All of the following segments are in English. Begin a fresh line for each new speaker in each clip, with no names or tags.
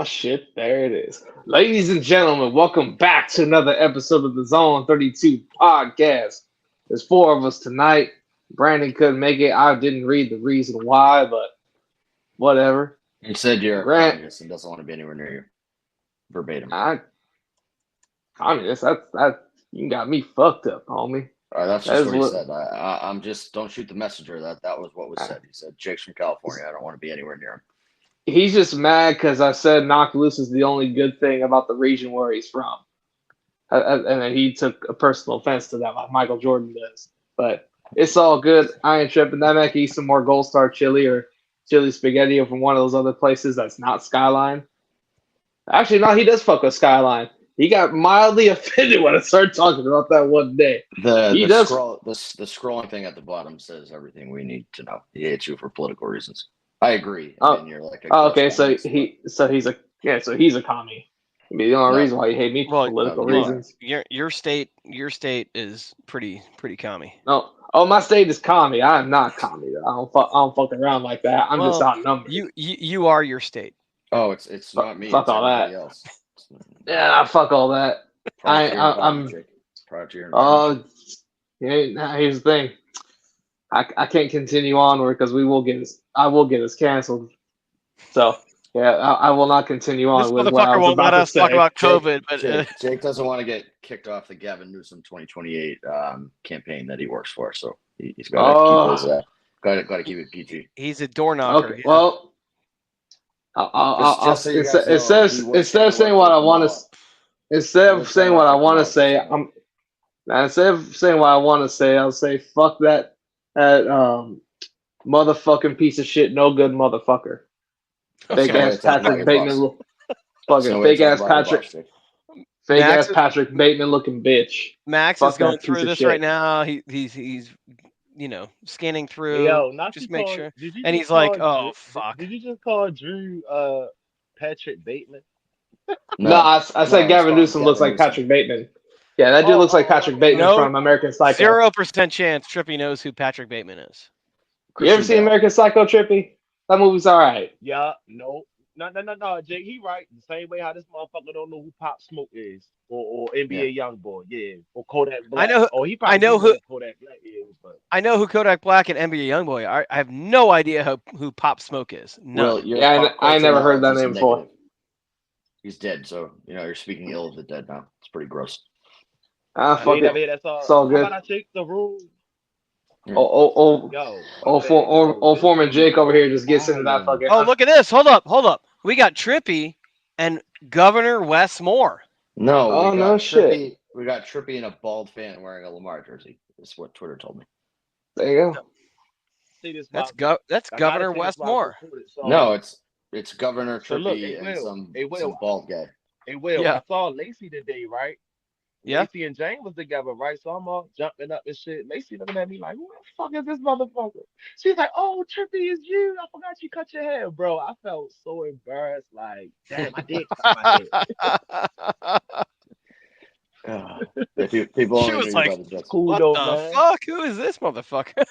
shit, there it is. Ladies and gentlemen, welcome back to another episode of the Zone 32 podcast. There's four of us tonight. Brandon couldn't make it. I didn't read the reason why, but whatever.
He said you're a
Grant,
communist and doesn't want to be anywhere near you. Verbatim.
Communist, that you got me fucked up, homie.
That's just what he said. I'm just, don't shoot the messenger. That was what was said. He said, Jake's from California. I don't want to be anywhere near him.
He's just mad because I said knock loose is the only good thing about the region where he's from. And then he took a personal offense to that, like Michael Jordan does. But it's all good. I ain't tripping. That man can eat some more Gold Star chili or chili spaghetti from one of those other places that's not Skyline. Actually, no, he does fuck with Skyline. He got mildly offended when I started talking about that one day.
The scrolling thing at the bottom says everything we need to know. He hates you for political reasons. I agree. You're like
okay. So he's a commie. I mean, the only reason why you hate me for political reasons.
Your state is pretty commie.
No, my state is commie. I am not commie. I don't fuck around like that. I'm just outnumbered.
You are your state.
Oh, it's not me.
Fuck
it's
all that.
Else.
Yeah, fuck all that. I'm.
Proud to your
here's the thing. I can't continue onward because I will get us canceled. So yeah, I will not continue on.
This
with
motherfucker
what I was
won't
about
let
to
us talk
say.
about COVID, but
Jake doesn't want to get kicked off the Gavin Newsom 2028 campaign that he works for, so he's got to keep it PG.
He's a door knocker.
Okay, well, instead of saying what I want to, instead of saying what I want to say, I'll say fuck that motherfucking piece of shit, no good motherfucker. Fake ass Patrick Bateman, fucking fake ass Patrick Bateman looking bitch.
Max is going through this right now. He's scanning through, just make sure, and he's like, "Oh fuck!"
Did you just call Drew Patrick Bateman?
No, I said Gavin Newsom looks like Patrick Bateman. Yeah, that dude looks like Patrick Bateman from American Psycho.
0% chance Trippy knows who Patrick Bateman is.
You ever seen American Psycho, Trippy? That movie's all right.
Yeah, no, Jake, he right. The same way how this motherfucker don't know who Pop Smoke is, or NBA Youngboy, or Kodak Black. I know who Kodak Black is, but
I know who Kodak Black and NBA Youngboy are. I have no idea who Pop Smoke is. No.
I never heard that name before.
He's dead, so you're speaking ill of the dead now. It's pretty gross.
Fuck it.
That's all.
It's all good.
How about I take the room?
Foreman Jake over here just gets into that fucking.
Oh, look at this! Hold up! We got Trippy and Governor Wes Moore.
No.
No shit.
We got Trippy and a bald fan wearing a Lamar jersey. That's what Twitter told me.
There you
go. That's Governor Wes Moore.
No, it's Governor Trippy and some bald guy.
Hey, Will, I saw Lacey today, right?
Yeah.
Lacey and Jane was together, right? So I'm all jumping up and shit. Lacey looking at me like, who the fuck is this motherfucker? She's like, oh, Trippy is you. I forgot you cut your hair, bro. I felt so embarrassed. Like, damn, I did cut my
hair. People
she was like,
cool
what
though,
the
man.
fuck? Who is this motherfucker?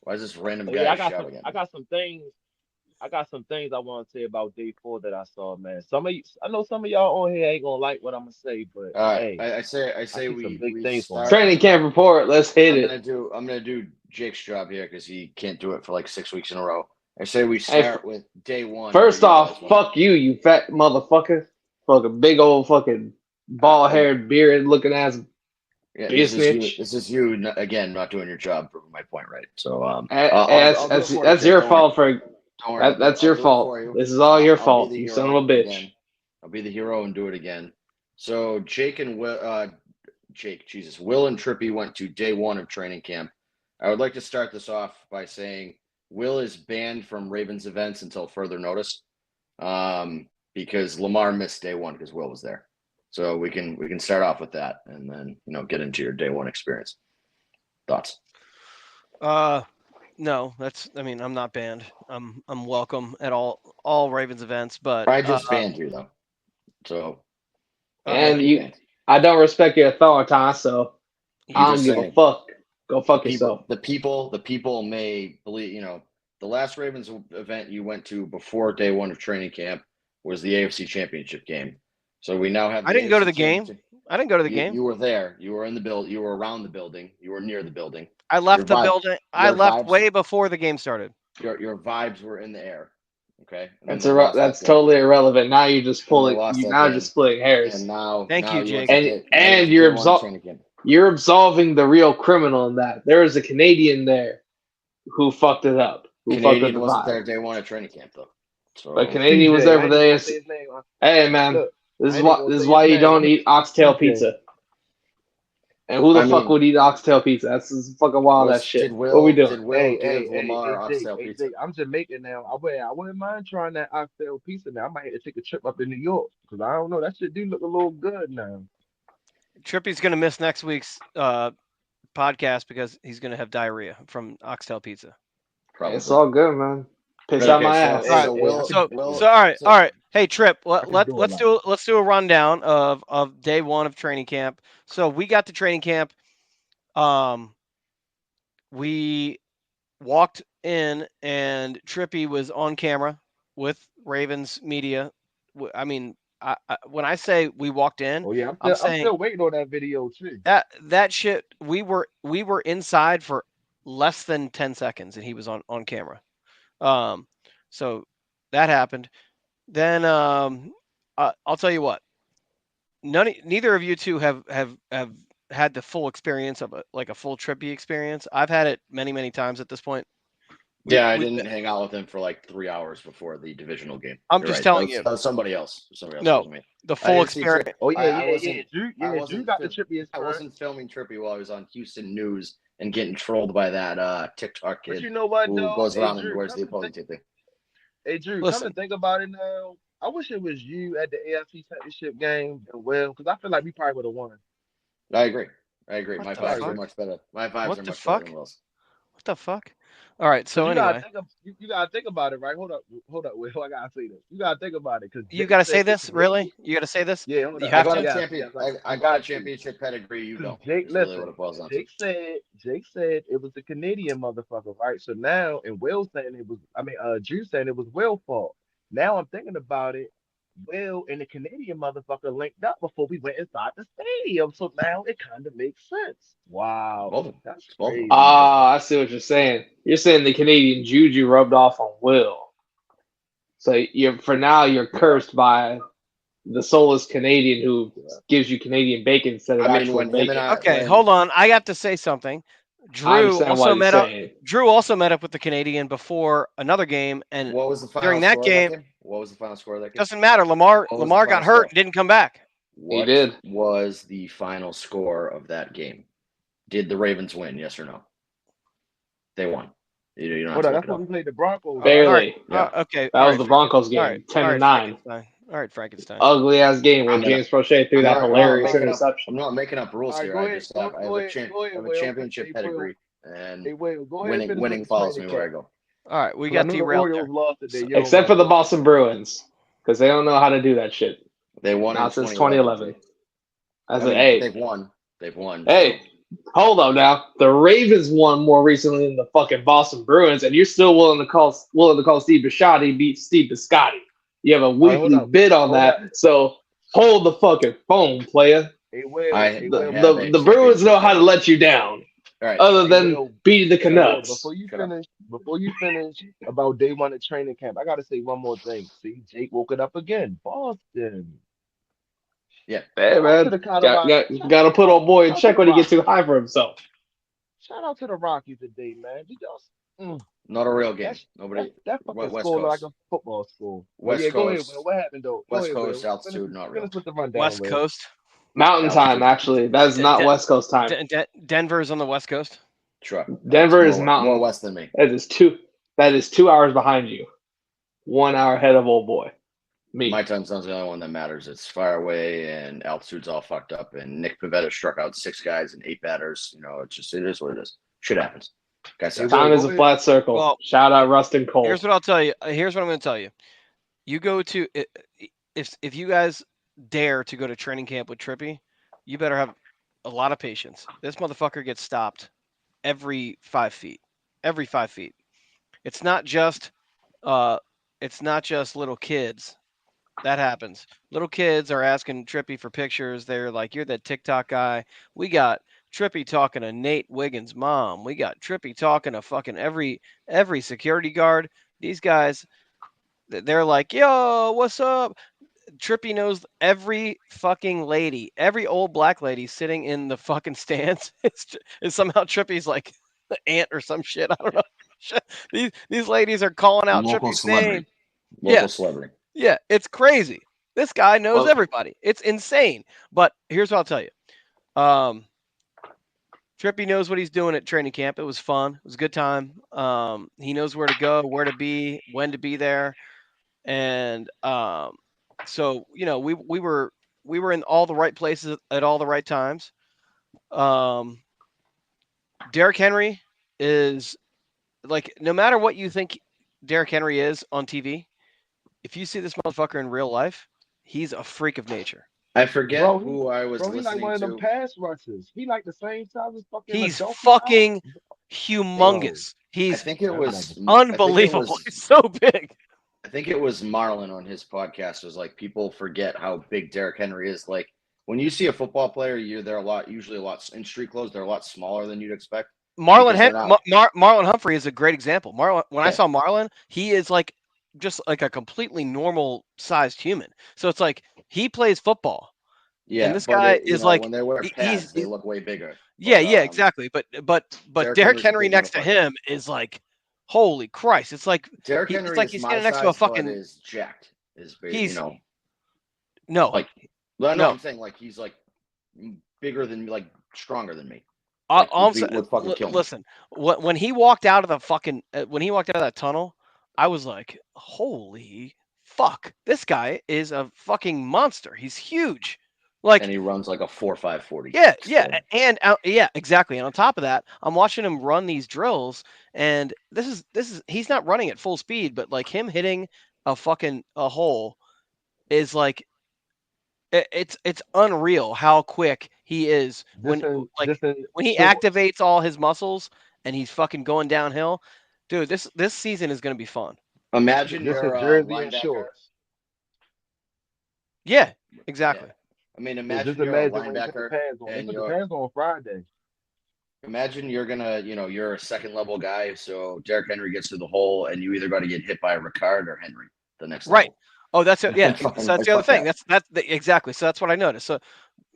Why is this random guy shouting at me?
I got some things I want to say about day 4 that I saw, man. I know some of y'all on here ain't gonna like what I'm gonna say, but hey,
I say we start.
Training camp report. Let's hit it.
I'm gonna do Jake's job here because he can't do it for like 6 weeks in a row. I say we start with day 1.
First off, fuck you fat motherfucker. Fucking big old fucking bald-haired, bearded-looking ass.
Yeah, this is you again not doing your job, proving my point right. So
that's your fault for. That's your fault. This is all your fault, you son of a bitch.
Again. I'll be the hero and do it again. So Jake and Will and Trippy went to day 1 of training camp. I would like to start this off by saying Will is banned from Ravens events until further notice, because Lamar missed day 1 because Will was there. So we can start off with that and then get into your day 1 experience. Thoughts?
No, I'm not banned. I'm welcome at all Ravens events, but
I just banned you though. So
I don't respect your authority, so I don't give a fuck. Go fuck yourself.
The people may believe, the last Ravens event you went to before day 1 of training camp was the AFC Championship game. So we now have.
I didn't go to the game. I didn't go to the game.
You were there. You were in the build. You were around the building. You were near the building.
I left the building. I left way before the game started.
Your vibes were in the air. Okay.
That's totally irrelevant. Now you're just pulling. Just splitting hairs.
And now,
thank you, Jake.
And you're absolving the real criminal in that. There was a Canadian there who fucked it up.
Canadian wasn't there day one at training camp though. So,
but Canadian was there for the AFC. Hey man, look, this is why you don't eat oxtail pizza. And who the fuck would eat oxtail pizza? That's fucking wild. That shit. What are we doing?
Did Will give Lamar oxtail pizza?
I'm Jamaican now. I wouldn't mind trying that oxtail pizza now. I might have to take a trip up to New York because I don't know. That shit do look a little good now.
Trippy's gonna miss next week's podcast because he's gonna have diarrhea from oxtail pizza.
Probably. It's all good, man. Piss out my ass.
So all right. Hey Trip, let's do a rundown of day one of training camp. So we got to training camp. We walked in and Trippy was on camera with Ravens media. I mean, when I say we walked in,
I'm still waiting on that video too.
That shit. We were inside for less than 10 seconds and he was on camera. So that happened. Then I'll tell you what. Neither of you two have had the full experience of a full Trippy experience. I've had it many times at this point.
I didn't hang out with him for like 3 hours before the divisional game.
I'm just telling you.
That was somebody else.
No, the full experience.
Drew got the Trippy experience.
I wasn't filming Trippy while I was on Houston News and getting trolled by that TikTok kid.
But you know what,
who goes around and wears the opposing thing.
Hey, Drew, come and think about it now. I wish it was you at the AFC Championship game and Will, because I feel like we probably would have won.
I agree. My vibes are much better. My vibes are much better than Will's.
What the fuck? All right, so anyway.
You gotta think about it, right? Hold up, Will. I gotta say this. You gotta think about it, because
you gotta say this, really? You gotta say this?
Yeah,
you have
I got a championship pedigree. You don't.
Jake, listen. Really Jake said it was the Canadian motherfucker, right? So now, and Will saying it was. Drew saying it was Will's fault. Now I'm thinking about it. Will and the Canadian motherfucker linked up before we went inside the stadium, so now it kind of makes sense. Wow, that's crazy.
I see what you're saying. You're saying the Canadian juju rubbed off on Will. So you're cursed by the soulless Canadian who gives you Canadian bacon instead of actual bacon.
Okay, hold on. I have to say something. Drew also met up with the Canadian before another game, and
what was the final
during that game?
What was the final score of that game?
Doesn't matter. Lamar got hurt and didn't come back.
He did. Was the final score of that game? Did the Ravens win? Yes or no? They won. You don't
that's when we played the Broncos.
Barely.
Okay.
That was the Broncos game. 10-9.
All right, Frankenstein.
Ugly ass game when James Prochet threw that hilarious interception.
I'm not making up rules here. I just have a championship pedigree, and winning follows me where I go.
All right, we got derailed there.
Except for the Boston Bruins, because they don't know how to do that shit.
They won
since 2011.
They've won.
Hey, hold up now. The Ravens won more recently than the fucking Boston Bruins, and you're still willing to call Steve Bisciotti beat Steve Biscotti. You have a weekly bid on that, so hold the fucking phone, player. The Bruins know how to let you down, other than beating the Canucks.
Before you finish about day one of training camp, I gotta say one more thing. See, Jake woke it up again. Boston.
Yeah,
hey man, gotta put old boy in check when he gets too high for himself.
Shout out to the Rockies today, man.
Not a real game. Nobody.
That fucking score like a football score.
West Coast.
What happened though?
West Coast altitude, not real.
West Coast.
Mountain time, actually. That is not West Coast time.
Denver's on the West Coast.
Sure.
Denver is mountain.
More west than me.
That is 2 hours behind you. 1 hour ahead of old boy. Me.
My time zone's the only one that matters. It's far away and altitude's all fucked up. And Nick Pivetta struck out 6 guys and 8 batters. It is what it is. Shit happens.
Time is a flat circle. Well, shout out Rustin Cole.
Here's what I'll tell you. Here's what I'm going to tell you. You go to if you guys dare to go to training camp with Trippy, you better have a lot of patience. This motherfucker gets stopped every 5 feet. Every 5 feet. It's not just little kids That happens. Little kids are asking Trippy for pictures. They're like, "You're that TikTok guy." We got Trippy talking to Nate Wiggins' mom. We got Trippy talking to fucking every security guard. These guys, they're like, "Yo, what's up?" Trippy knows every fucking lady, every old black lady sitting in the fucking stands is somehow Trippy's like the aunt or some shit. I don't know. These ladies are calling out
Local
Trippy's name.
celebrity. Local
Yeah,
celebrity.
yeah, it's crazy. This guy knows
Well-
everybody. It's insane. But here's what I'll tell you. Trippy knows what he's doing at training camp. It was fun. It was a good time. He knows where to go, where to be, when to be there, and so we were in all the right places at all the right times. Derrick Henry is like, no matter what you think Derrick Henry is on TV, if you see this motherfucker in real life, he's a freak of nature.
I forget
Bro,
who I was
he like
listening
one of them
to.
pass rushers. He like the same size as fucking
He's
Adoka.
fucking humongous.
I
He's
think it was
unbelievable. He's so big.
I think it was Marlon on his podcast was like, people forget how big Derrick Henry is. Like, when you see a football player, they're usually a lot in street clothes. They're a lot smaller than you'd expect.
Marlon Humphrey is a great example. When I
Yeah.
saw Marlon, he is like just like a completely normal sized human. So it's like he plays football.
Yeah,
And this guy is like,
when they wear pads, they
he's
look way bigger.
yeah, exactly. But Derrick
Henry's a
Henry
big
next to
motherfucker.
him is like, holy Christ! It's like
Derrick
it's
Henry
like
is
he's
my
standing next to a
size, but
fucking
is jacked. Is big,
he's
no,
no.
I'm saying like he's like bigger than like stronger than me.
All I'm
would fucking kill me.
listen, when he walked out of the fucking when he walked out of that tunnel, I was like, holy fuck, this guy is a fucking monster. He's huge. Like,
And he runs like a 4.5 40.
yeah, and yeah, exactly. And on top of that, I'm watching him run these drills, and this is he's not running at full speed, but like him hitting a hole is like it's unreal how quick he is when he activates all his muscles and he's fucking going downhill. Dude, this season is going to be fun.
Imagine
just
you're
a
a
jersey and
linebacker.
shorts.
Yeah, exactly.
Yeah. I mean,
Just
imagine you're a
imagine when he put the
linebacker
pads on. He
and
put the pads on Friday.
imagine you're gonna, you're a second level guy. So Derrick Henry gets to the hole, and you either got to get hit by Ricard or Henry the next
Right.
level.
Oh, that's it. Yeah.
Fucking-
So that's the other
fuck
thing.
that.
Exactly. So that's what I noticed. So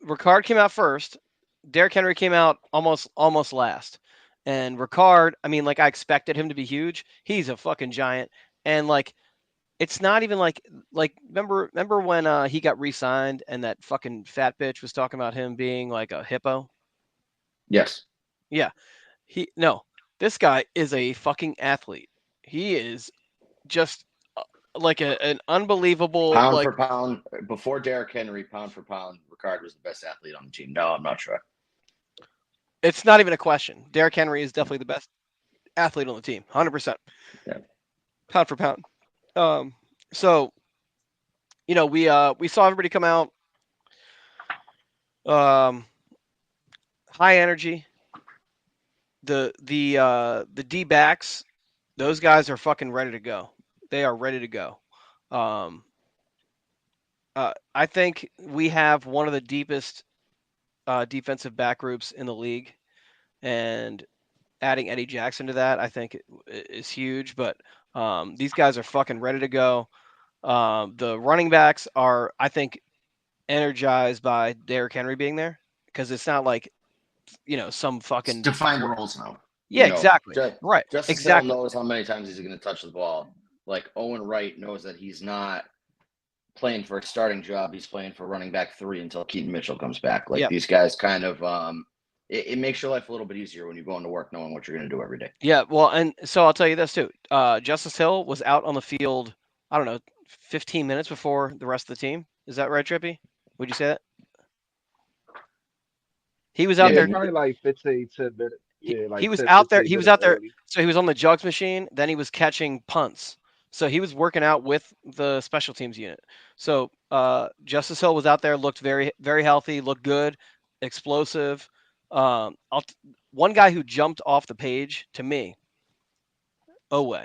Ricard came out first. Derrick Henry came out almost last. And Ricard, I mean, like, I expected him to be huge. He's a fucking giant. And like, it's not even like remember when he got re-signed and that fucking fat bitch was talking about him being like a hippo?
Yes.
Yeah. This guy is a fucking athlete. He is just like an unbelievable
Pound
like
for pound, before Derrick Henry, pound for pound, Ricard was the best athlete on the team. No, I'm not sure.
it's not even a question. Derrick Henry is definitely the best athlete on the team, 100%.
Yeah.
Pound for pound. So, we saw everybody come out, high energy. The D backs, those guys are fucking ready to go. They are ready to go. I think we have one of the deepest defensive back groups in the league, and adding Eddie Jackson to that, I think, is huge. But these guys are fucking ready to go. The running backs are, I think, energized by Derrick Henry being there, because it's not like, some fucking
It's defined roles now.
Yeah, exactly. Right.
Justice
Exactly.
Hill knows how many times he's going to touch the ball. Like Owen Wright knows that he's not playing for a starting job. He's playing for running back 3 until Keaton Mitchell comes back. Like, these guys kind of it makes your life a little bit easier when you're going to work knowing what you're going to do every day.
Yeah, well, and so I'll tell you this too. Justice Hill was out on the field, I don't know, 15 minutes before the rest of the team. Is that right, Trippy? Would you say that? He was out there.
Probably like 15 minutes. Yeah, like
he was
10,
out there.
15
He was
minutes
out there.
early.
So he was on the jugs machine. Then he was catching punts. So he was working out with the special teams unit. So Justice Hill was out there, looked very, very healthy, looked good, explosive. One guy who jumped off the page to me, Owe.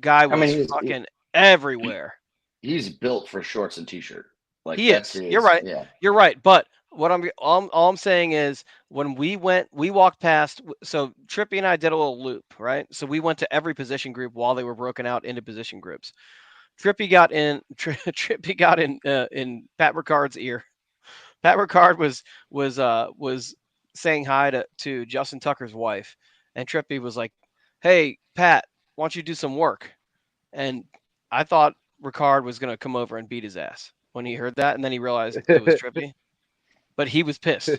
Guy was fucking everywhere.
he's built for shorts and t-shirt. Like
He
that's
is.
his.
You're right.
Yeah.
You're right. But what all I'm saying is when we walked past. So Trippy and I did a little loop, right? So we went to every position group while they were broken out into position groups. Trippy got in. Trippy got in Pat Ricard's ear. Pat Ricard was saying hi to Justin Tucker's wife, and Trippy was like, "Hey Pat, why don't you do some work?" And I thought Ricard was gonna come over and beat his ass when he heard that, and then he realized it was Trippy. But he was pissed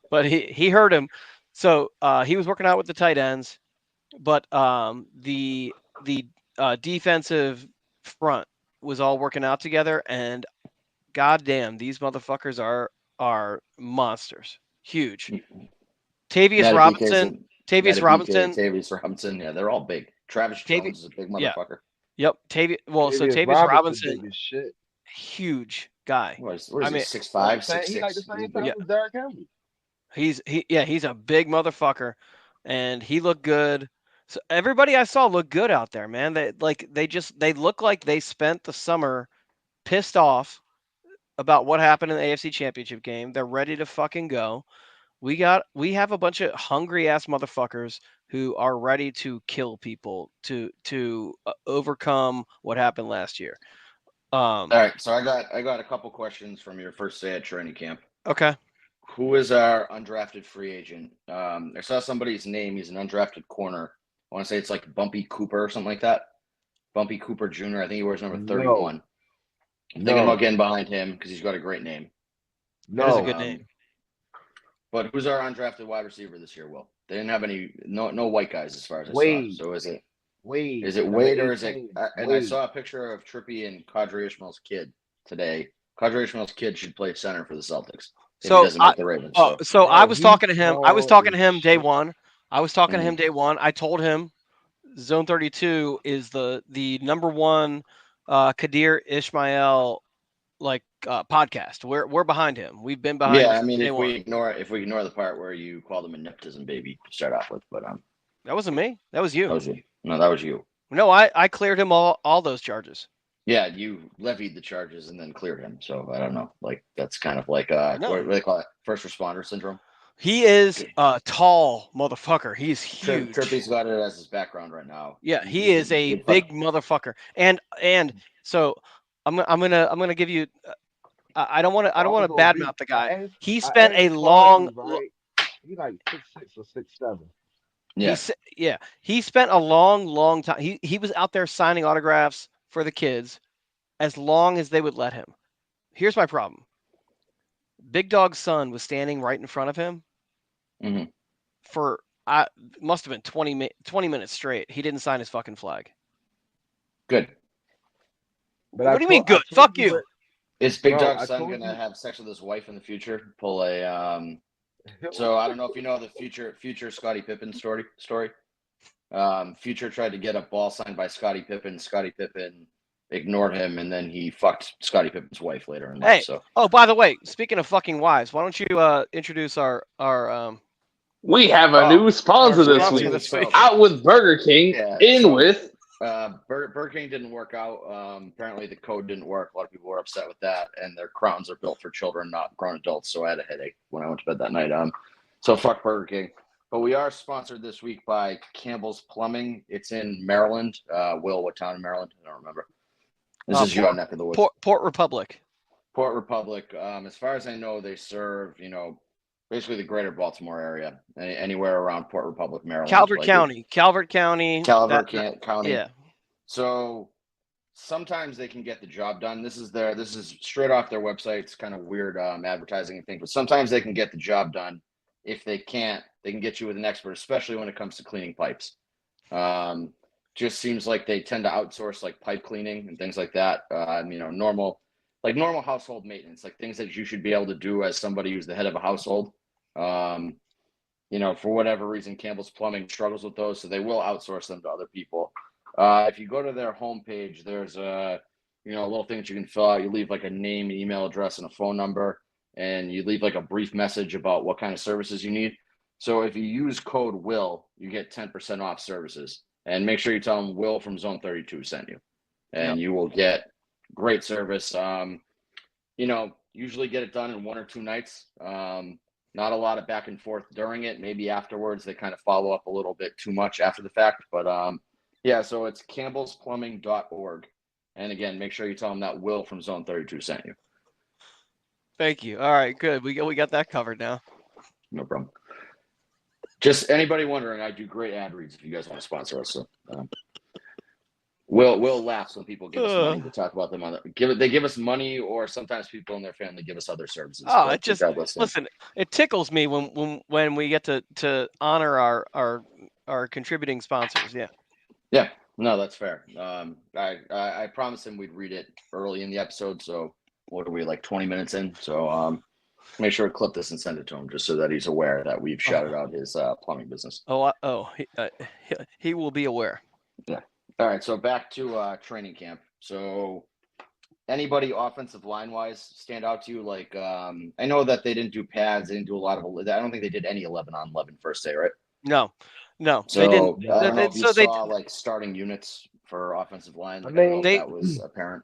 but he heard him. So he was working out with the tight ends, but the defensive front was all working out together, and goddamn, these motherfuckers are monsters, huge. Tavius
Matty
Robinson,
BK,
Tavius
Matty BK,
Robinson,
Tavius Robinson. Yeah, they're all big. Travis
Tavi,
Jones is a big
yeah,
motherfucker.
yep, Tavius. Well, so
Davius
Tavius
Robinson
Robinson,
big as shit.
huge guy.
What is
I
he?
mean,
6'5",
He like the
6'6"?
same
yeah,
size as Derrick Henry.
he's a big motherfucker, and he looked good. So everybody I saw looked good out there, man. They look like they spent the summer pissed off about what happened in the AFC Championship game. They're ready to fucking go. We have a bunch of hungry ass motherfuckers who are ready to kill people to overcome what happened last year.
All right, so I got a couple questions from your first day at training camp.
Okay.
Who is our undrafted free agent? I saw somebody's name. He's an undrafted corner. I want to say it's like Bumpy Cooper or something like that. Bumpy Cooper Jr. I think he wears number 31. I'm thinking about getting behind him because he's got a great name.
That is a good name.
But who's our undrafted wide receiver this year, Will? They didn't have no white guys as far as I
Wade.
saw. So is it
Wade
or is it? And I saw a picture of Trippy and Kadri Ishmael's kid today. Kadri Ishmael's kid should play center for the Celtics if he doesn't make the Ravens.
So I was talking to him. I was talking to him day
shit.
one. I told him Zone 32 is the number one Kadir Ishmael podcast. We're behind him. We've been behind him.
Yeah, I mean,
day
if
one.
we ignore the part where you called him a nepotism baby to start off with, but
That wasn't me. That was you.
that was you. No, that was you.
No, I cleared him all those charges.
Yeah, you levied the charges and then cleared him. So I don't know. Like that's kind of like
No.
what do they call it? First responder syndrome.
He is a tall motherfucker. He's huge.
Trippy's got it as his background right now.
Yeah, he is a big motherfucker. And so I'm gonna give you. I don't want to badmouth the guy. He spent a long.
Right? He like 6'6" or 6'7".
Yeah.
He spent a long time. He was out there signing autographs for the kids as long as they would let him. Here's my problem. Big Dog's son was standing right in front of him for must have been 20 minutes straight. He didn't sign his fucking flag.
Good.
But what do you mean good? Fuck you.
Is Big Dog's son gonna have sex with his wife in the future? Pull a So I don't know if you know the future Scottie Pippen story. Future tried to get a ball signed by Scottie Pippen. Scottie Pippen ignored him, and then he fucked Scottie Pippen's wife later in life. So.
Oh, by the way, speaking of fucking wives, why don't you introduce our
We have a new sponsor this week. Out with Burger King. With
Burger King didn't work out. Apparently the code didn't work. A lot of people were upset with that, and their crowns are built for children, not grown adults. So I had a headache when I went to bed that night. So fuck Burger King. But we are sponsored this week by Campbell's Plumbing. It's in Maryland. Will, what town in Maryland? I don't remember. This is your neck of the woods.
Port Republic.
Port Republic. As far as I know, they serve, basically the greater Baltimore area, anywhere around Port Republic, Maryland.
Calvert County.
Yeah. So sometimes they can get the job done. This is straight off their website. It's kind of weird advertising and things, but sometimes they can get the job done. If they can't, they can get you with an expert, especially when it comes to cleaning pipes. Just seems like they tend to outsource like pipe cleaning and things like that. Normal household maintenance, like things that you should be able to do as somebody who's the head of a household. For whatever reason, Campbell's Plumbing struggles with those, so they will outsource them to other people. If you go to their homepage, there's a little thing that you can fill out. You leave like a name, an email address, and a phone number, and you leave like a brief message about what kind of services you need. So if you use code WILL, you get 10% off services. And make sure you tell them Will from Zone 32 sent you. And you will get great service. Usually get it done in 1 or 2 nights. Not a lot of back and forth during it. Maybe afterwards they kind of follow up a little bit too much after the fact. But yeah, so it's campbellsplumbing.org. And again, make sure you tell them that Will from Zone 32 sent you.
Thank you. All right, good. We got that covered now.
No problem. Just anybody wondering, I do great ad reads if you guys want to sponsor us. So Will laughs when people give us money to talk about them on they give us money, or sometimes people in their family give us other services.
Oh, it just listen. It tickles me when we get to honor our contributing sponsors. Yeah.
Yeah. No, that's fair. I promised him we'd read it early in the episode. So what are we, like 20 minutes in? So make sure to clip this and send it to him just so that he's aware that we've shouted out his plumbing business.
He will be aware.
Yeah. All right. So back to training camp. So anybody offensive line wise stand out to you? Like I know that they didn't do pads. They didn't do a lot of. I don't think they did any 11-on-11 first day, right?
No.
So
they didn't.
I don't know if you saw like starting units for offensive line. Like, I don't know if that was apparent.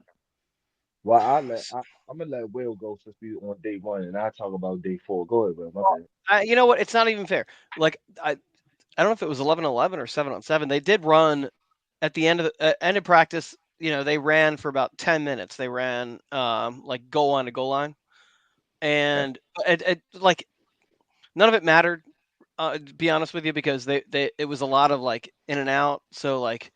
Well, I'm gonna let Will go since we on day 1, and I talk about day 4. Go ahead, Will. My bad.
You know what? It's not even fair. Like I don't know if it was 11-on-11 or 7-on-7. They did run at the end of practice. They ran for about 10 minutes. They ran like goal line to goal line, and like none of it mattered. To be honest with you, because it was a lot of like in and out. So like,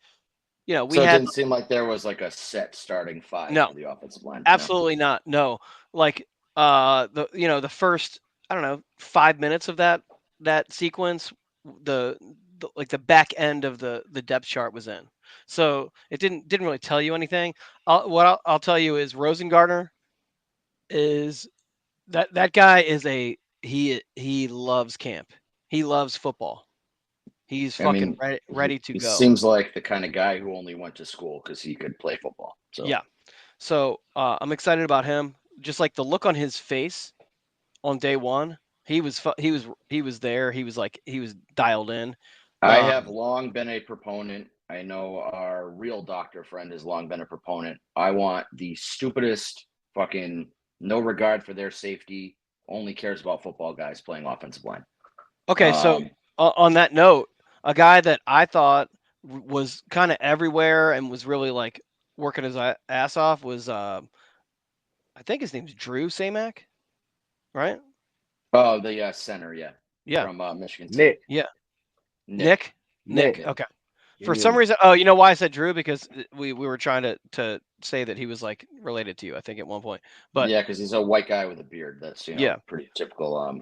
we
so it didn't seem like there was like a set starting 5 for the offensive line.
Absolutely not. No, like the first, I don't know, 5 minutes of that sequence, the back end of the depth chart was in. So it didn't really tell you anything. What I'll tell you is Rosengartner is that guy is he loves camp. He loves football. He's fucking ready to go.
He seems like the kind of guy who only went to school because he could play football. So.
Yeah. So I'm excited about him. Just like the look on his face on day 1, he was there. He was dialed in.
I have long been a proponent. I know our real doctor friend has long been a proponent. I want the stupidest fucking no regard for their safety, only cares about football guys playing offensive line.
Okay, so on that note, a guy that I thought was kind of everywhere and was really like working his ass off was I think his name's Drew Samac, right?
Oh, the center,
yeah,
from Michigan
State.
Nick. Okay. For some reason, you know why I said Drew? Because we were trying to say that he was like related to you, I think, at one point. But
yeah, because he's a white guy with a beard. That's pretty typical.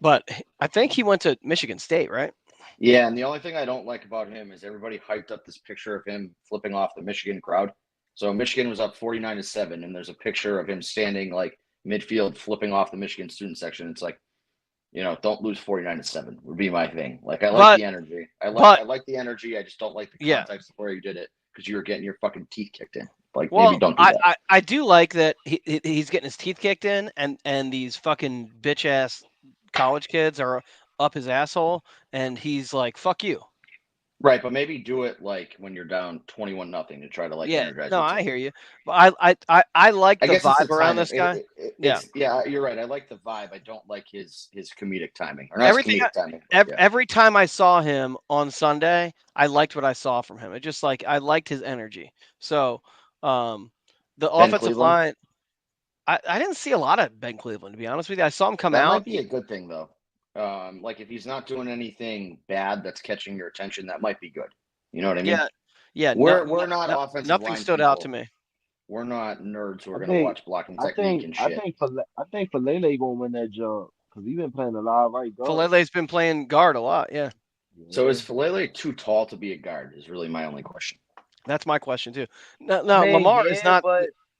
But I think he went to Michigan State, right?
Yeah, and the only thing I don't like about him is everybody hyped up this picture of him flipping off the Michigan crowd. So Michigan was up 49-7, and there's a picture of him standing like midfield flipping off the Michigan student section. It's like, don't lose 49-7 would be my thing. Like, I like the energy. I like the energy. I just don't like the context of where you did it because you were getting your fucking teeth kicked in. Like, maybe don't do that.
I do like that he's getting his teeth kicked in, and these fucking bitch ass college kids are up his asshole, and he's like, "Fuck you."
Right, but maybe do it like when you're down 21-0 to try to energize.
No, I hear you, but I like the vibe around this guy.
Yeah, you're right. I like the vibe. I don't like his comedic timing. Or not comedic timing.
Every time I saw him on Sunday, I liked what I saw from him. It just like I liked his energy. So, the offensive line. I didn't see a lot of Ben Cleveland, to be honest with you. I saw him come out.
That might be a good thing, though. Like if he's not doing anything bad that's catching your attention, that might be good. You know what I mean?
Yeah.
We're not offensive line.
Nothing stood out to me.
We're not nerds who are going to watch blocking technique and shit.
I think Falele gonna win that job because he's been playing a lot of right guard.
Falele's been playing guard a lot. Yeah.
So is Falele too tall to be a guard? Is really my only question.
That's my question too. No, Lamar is not.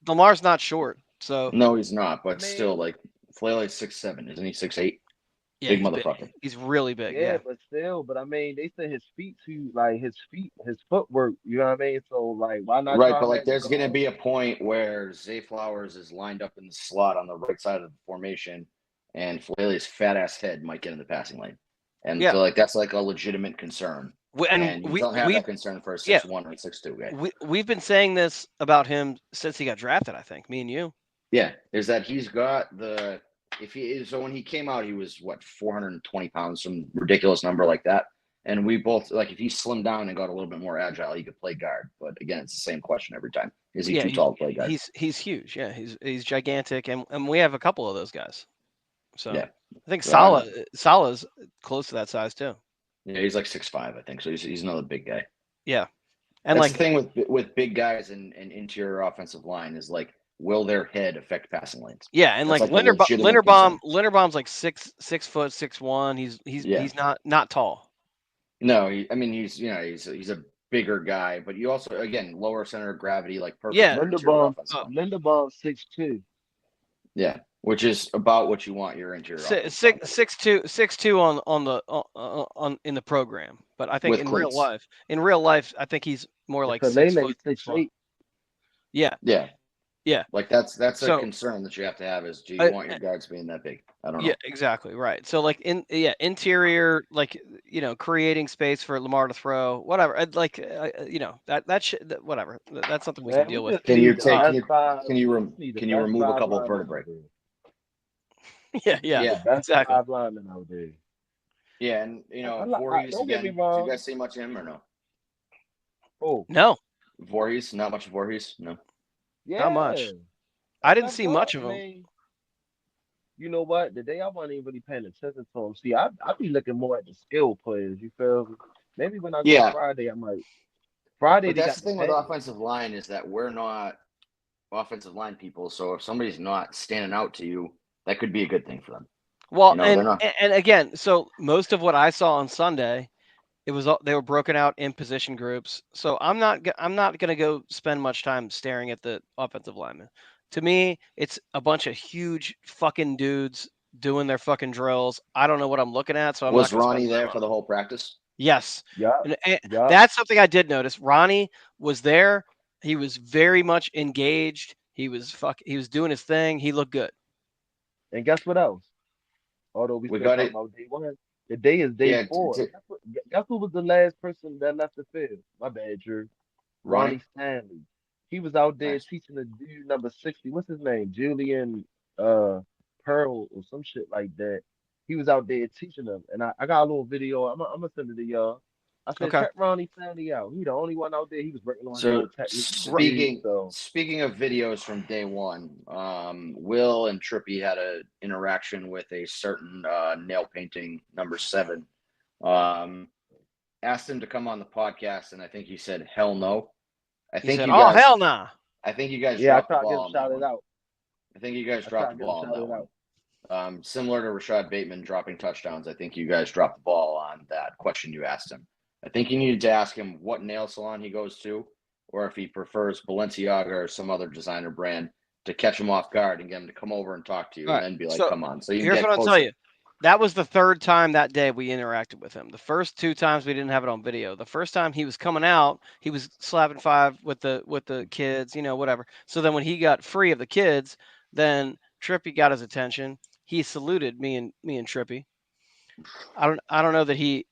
Lamar's not short. So
no, he's not. But still, like Falele's 6'7", isn't he? 6'8".
Yeah,
big motherfucker.
Big. He's really big.
Yeah, but still, I mean, they said his footwork. You know what I mean? So like, why not?
Right, but like, there's gonna be a point where Zay Flowers is lined up in the slot on the right side of the formation, and Falele's fat ass head might get in the passing lane, and so like that's like a legitimate concern. And you don't have that concern for a 6'1" or 6'2" guy.
We've been saying this about him since he got drafted, I think, me and you.
Yeah, is that he's got so when he came out, he was 420 pounds, some ridiculous number like that. And we both if he slimmed down and got a little bit more agile, he could play guard. But again, it's the same question every time: is he too tall to play guard?
He's huge. Yeah, he's gigantic, and we have a couple of those guys. So
yeah,
I think Salah's close to that size too.
Yeah, he's like 6'5", I think. So he's another big guy.
Yeah, and
that's the thing with big guys and interior offensive line is will their head affect passing lanes?
Yeah, and
that's
Linderbaum's like 6 foot 6'1". He's not tall.
No, he's a bigger guy, but you also again lower center of gravity, perfect.
Yeah,
Linderbaum's 6'2".
Yeah, which is about what you want your interior.
6'2" on in the program, but I think in real life, I think he's more like 6 foot.
6'8".
Yeah.
That's a concern that you have to have is do you want your guards being that big? I don't know.
Yeah, exactly right. So interior, creating space for Lamar to throw, whatever. Whatever. That's something we can deal with.
Can you remove a couple of vertebrae?
Yeah, exactly.
Linemen out there.
Yeah, and Voorhees again. Do you guys see much of him or no?
Oh
no,
Voorhees, not much of Voorhees, no.
Yeah,
not much. I didn't see much of him.
You know what? Today I wasn't even really paying attention to him. See, I be looking more at the skill players. You feel me? Maybe when I go Friday, I might. Friday,
but that's the thing with offensive line is that we're not offensive line people. So if somebody's not standing out to you, that could be a good thing for them.
Well, and again, so most of what I saw on Sunday, they were broken out in position groups. So I'm not going to go spend much time staring at the offensive linemen. To me, it's a bunch of huge fucking dudes doing their fucking drills. I don't know what I'm looking at. So
was Ronnie there for the whole practice?
Yes. Yeah. That's something I did notice. Ronnie was there. He was very much engaged. He was doing his thing. He looked good.
And guess what else? Although we got it about day one. Today is day 4. Guess who was the last person that left the field? My bad, Drew. Ronnie Stanley. He was out there teaching the dude number 60. What's his name? Julian Pearl or some shit like that. He was out there teaching them. And I got a little video. I'm gonna send it to y'all. I said, check Ronnie Stanley out. He the only one out there. He was working on
Speaking of videos from day one, Will and Trippy had an interaction with a certain nail painting number 7. Asked him to come on the podcast, and I think he said, "Hell no."
Hell nah.
I think you guys
dropped
the ball.
I tried to get him shouted out.
I think you guys dropped the ball on that one. Similar to Rashad Bateman dropping touchdowns, I think you guys dropped the ball on that question you asked him. I think you needed to ask him what nail salon he goes to, or if he prefers Balenciaga or some other designer brand to catch him off guard and get him to come over and talk to you, and then be like, "Come on." So
here's what I'll tell you. That was the third time that day we interacted with him. The first 2 times we didn't have it on video. The first time he was coming out, he was slapping 5 with the kids, whatever. So then when he got free of the kids, then Trippy got his attention. He saluted me and Trippy. I don't know that he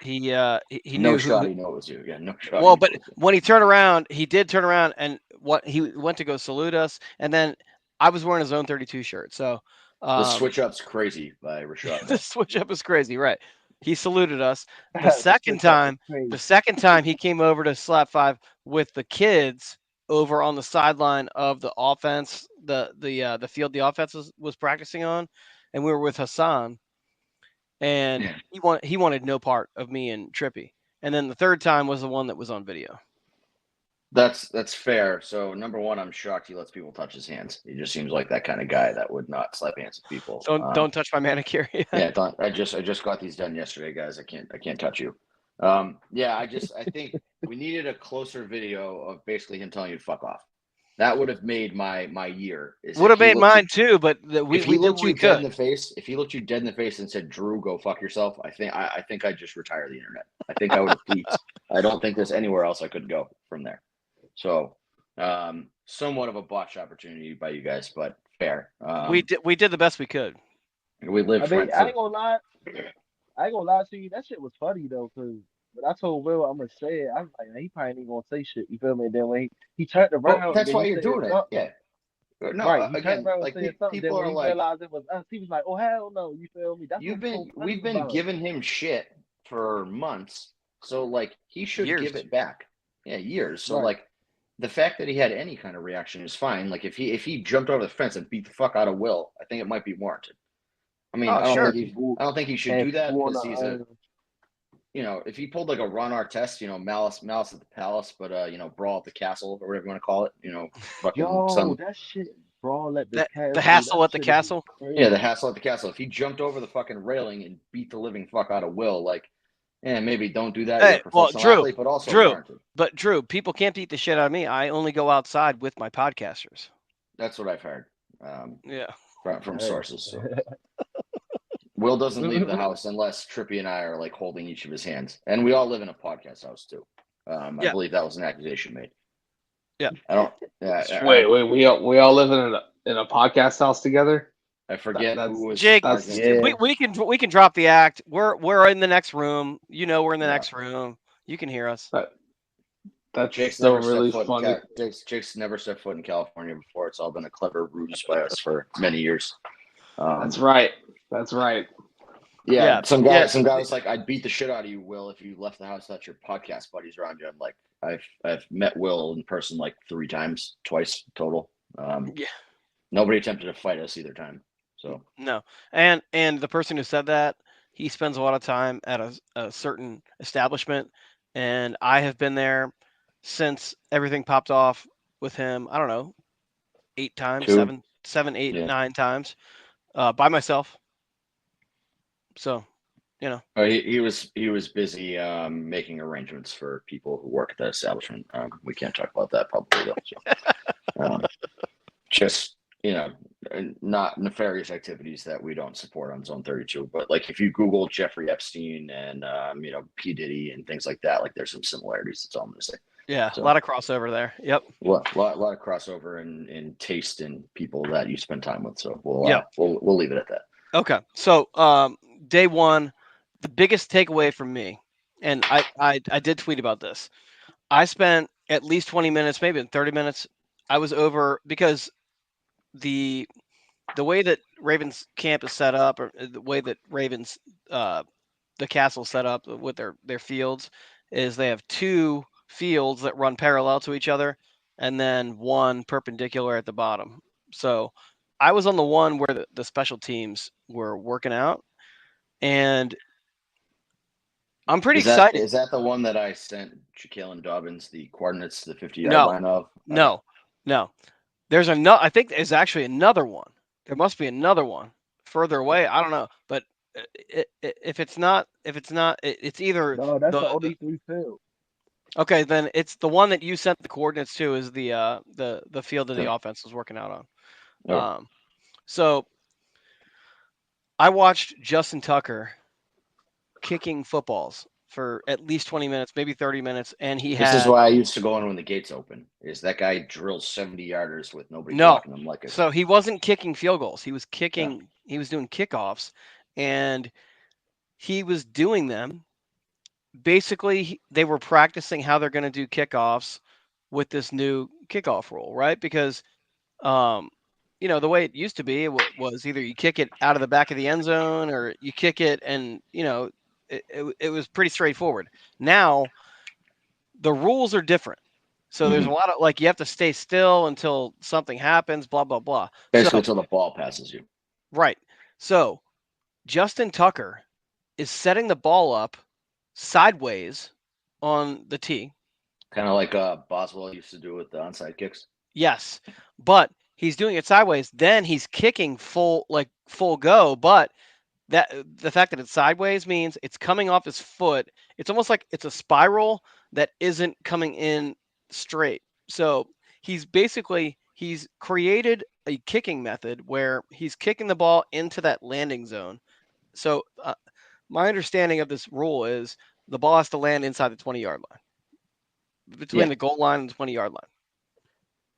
no
knew
shot he knows you again. No shot.
Well, but when he turned around, he did turn around and he went to go salute us, and then I was wearing his own 32 shirt. So
the switch up's crazy by Rashad.
The switch up is crazy, right? He saluted us. The second time he came over to slap 5 with the kids over on the sideline of the offense, the field the offense was practicing on, and we were with Hassan. And he wanted no part of me and Trippy. And then the third time was the one that was on video.
That's fair. So number one, I'm shocked he lets people touch his hands. He just seems like that kind of guy that would not slap hands with people.
Don't touch my manicure.
Yeah, I just got these done yesterday, guys. I can't touch you. I think we needed a closer video of basically him telling you to fuck off. That would have made my year.
Would have made mine too, but
if he looked you dead in the face, if he looked you dead in the face and said, "Drew, go fuck yourself," I think I'd just retire the internet. I think I would have peaked. I don't think there's anywhere else I could go from there. So, somewhat of a botch opportunity by you guys, but fair.
We did the best we could.
We lived.
I ain't gonna lie to you. That shit was funny though, because But I told Will I'm gonna say it. I was like, he probably ain't gonna say shit. You feel me? And then when he turned
Well,
around and
that's
then
why
he
you're
said
doing it.
something.
Yeah. No,
Right. He turned
again,
around and
like
said something. Then
people
when
are
he
like,
realized it was us, he was like, "Oh hell no!" You feel me? That's what was so funny
we've been
about it.
giving him shit for months, so like he should give
Years.
it back. Yeah, years. So
Right.
like the fact that he had any kind of reaction is fine. Like if he jumped over the fence and beat the fuck out of Will, I think it might be warranted. I mean,
Oh, sure.
I don't think he should
And
do that
people
because he's a
wanna
if he pulled like a Ron Artest, malice at the palace, but brawl at the castle or whatever you want to call it, fucking
yo,
some
that shit brawl at the
That the
castle. That
hassle at the
shit is
castle.
yeah, the
crazy.
hassle at the castle. If he jumped over the fucking railing and beat the living fuck out of Will, like, maybe don't do that. You're a
Hey, well,
professional athlete, but also warranted.
Drew, people can't beat the shit out of me. I only go outside with my podcasters.
That's what I've heard
Yeah.
from
Hey.
sources. So Will doesn't leave the house unless Trippy and I are like holding each of his hands, and we all live in a podcast house too. I
Yeah.
believe that was an accusation made.
Yeah.
I don't.
It's true.
Wait, we all live in a podcast house together.
I forget
That's
who was
Jake,
arguing.
Yeah.
we can drop the act. We're in the next room. We're in the
Yeah.
next room. You can hear us.
That's
Jake's
still
never
really
stepped foot
funny.
Jake's never stepped foot in California before. It's all been a clever ruse by us for many years.
That's right. That's right.
Yeah,
Yeah.
some guy
Yeah.
was like, "I'd beat the shit out of you, Will, if you left the house without your podcast buddies around you." I'm like, I've met Will in person like 3 times, twice total.
Yeah.
Nobody attempted to fight us either time. So
No. And the person who said that, he spends a lot of time at a certain establishment, and I have been there since everything popped off with him. I don't know, 8 times,
2,
7, 8,
yeah.
9 times, by myself. So,
He was busy making arrangements for people who work at that establishment. We can't talk about that publicly though. So, just not nefarious activities that we don't support on Zone 32. But like if you Google Jeffrey Epstein and P Diddy and things like that, like there's some similarities. That's all I'm gonna say.
yeah,
So,
a lot of crossover there. Yep.
lot of crossover in taste in people that you spend time with. So
Yep.
we'll leave it at that.
Okay. So, day one, the biggest takeaway from me, and I did tweet about this. I spent at least 20 minutes, maybe 30 minutes. I was over because the way that Ravens camp is set up, or the way that Ravens the castle set up with their fields, is they have 2 fields that run parallel to each other, and then 1 perpendicular at the bottom. So I was on the one where the special teams were working out, and I'm pretty excited.
Is that the one that I sent Jalen Dobbins the coordinates to the 50-yard
No,
line of?
no, no. There's another. I think there's actually another one. There must be another one further away. I don't know, but if it's not, it's either
No, that's the
the
only 3 fields.
okay. Then it's the one that you sent the coordinates to is the field that the
Sure.
offense was working out on.
Oh.
So I watched Justin Tucker kicking footballs for at least 20 minutes, maybe 30 minutes, and
This is why I used to go in when the gates open. Is that guy drills 70-yarders with nobody blocking him like a
So he wasn't kicking field goals. He was kicking. He was doing kickoffs, and he was doing them. Basically, they were practicing how they're going to do kickoffs with this new kickoff rule, right? Because, the way it used to be was either you kick it out of the back of the end zone or you kick it, and it was pretty straightforward. Now, the rules are different. So there's a lot of you have to stay still until something happens, blah, blah, blah.
basically until the ball passes you.
Right. So Justin Tucker is setting the ball up sideways on the tee.
Kind of like Boswell used to do with the onside kicks.
Yes. But he's doing it sideways. Then he's kicking full go. But the fact that it's sideways means it's coming off his foot. It's almost like it's a spiral that isn't coming in straight. So he's created a kicking method where he's kicking the ball into that landing zone. So my understanding of this rule is the ball has to land inside the 20-yard line, between the goal line and the 20-yard line.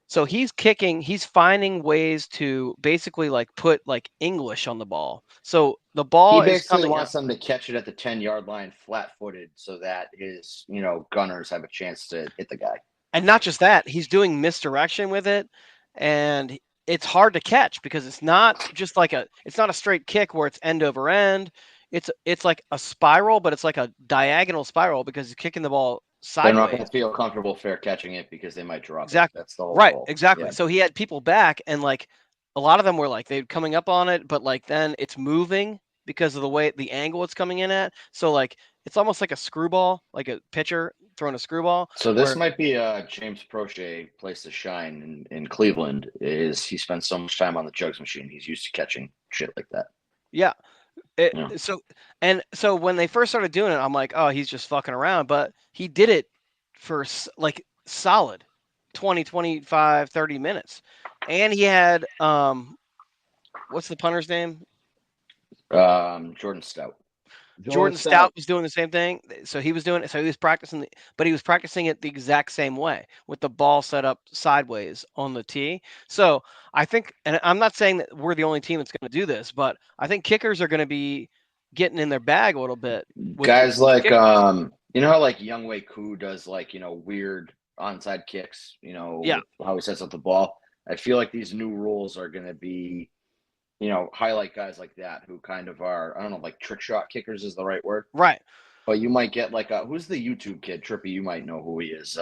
So he's kicking, he's finding ways to basically put English on the ball. So the ball
He
is
basically
coming
wants
out.
them to catch it at the 10-yard line flat-footed so that his, gunners have a chance to hit the guy.
And not just that, he's doing misdirection with it, and it's hard to catch because it's not just like it's not a straight kick where it's end over end. It's like a spiral, but it's like a diagonal spiral because he's kicking the ball
They're not going
sideways.
to feel comfortable fair catching it because they might drop it.
Exactly.
That's the whole
Right,
goal.
exactly.
Yeah.
So he had people back, and like a lot of them were like they're coming up on it, but like then it's moving because of the angle it's coming in at. So like it's almost like a screwball, like a pitcher throwing a screwball.
So this
Where
might be James Prochet place to shine in Cleveland. Is he spends so much time on the jugs machine? He's used to catching shit like that.
yeah,
Yeah.
so when they first started doing it, I'm like, oh, he's just fucking around, but he did it for like solid 20, 25, 30 minutes, and he had what's the punter's name?
Jordan Stout.
Jordan Stout was doing the same thing. So he was doing it. So he was practicing, but he was practicing it the exact same way with the ball set up sideways on the tee. So I think, and I'm not saying that we're the only team that's going to do this, but I think kickers are going to be getting in their bag a little bit with
Guys like
kickers.
how like Younghoe Koo does like weird onside kicks.
Yeah.
How he sets up the ball. I feel like these new rules are going to be highlight guys like that who kind of are, I don't know, like trick shot kickers is the right word.
Right.
But you might get like who's the YouTube kid? Trippy, you might know who he is.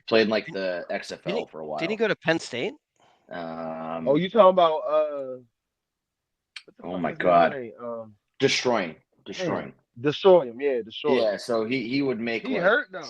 Played in like the XFL for a while.
Didn't he go to Penn State?
Oh, you talking about what the
Oh
fuck
my
is his
God.
name?
Destroying.
Destroy him, destroy him.
Yeah, so he would make
He
like,
hurt though.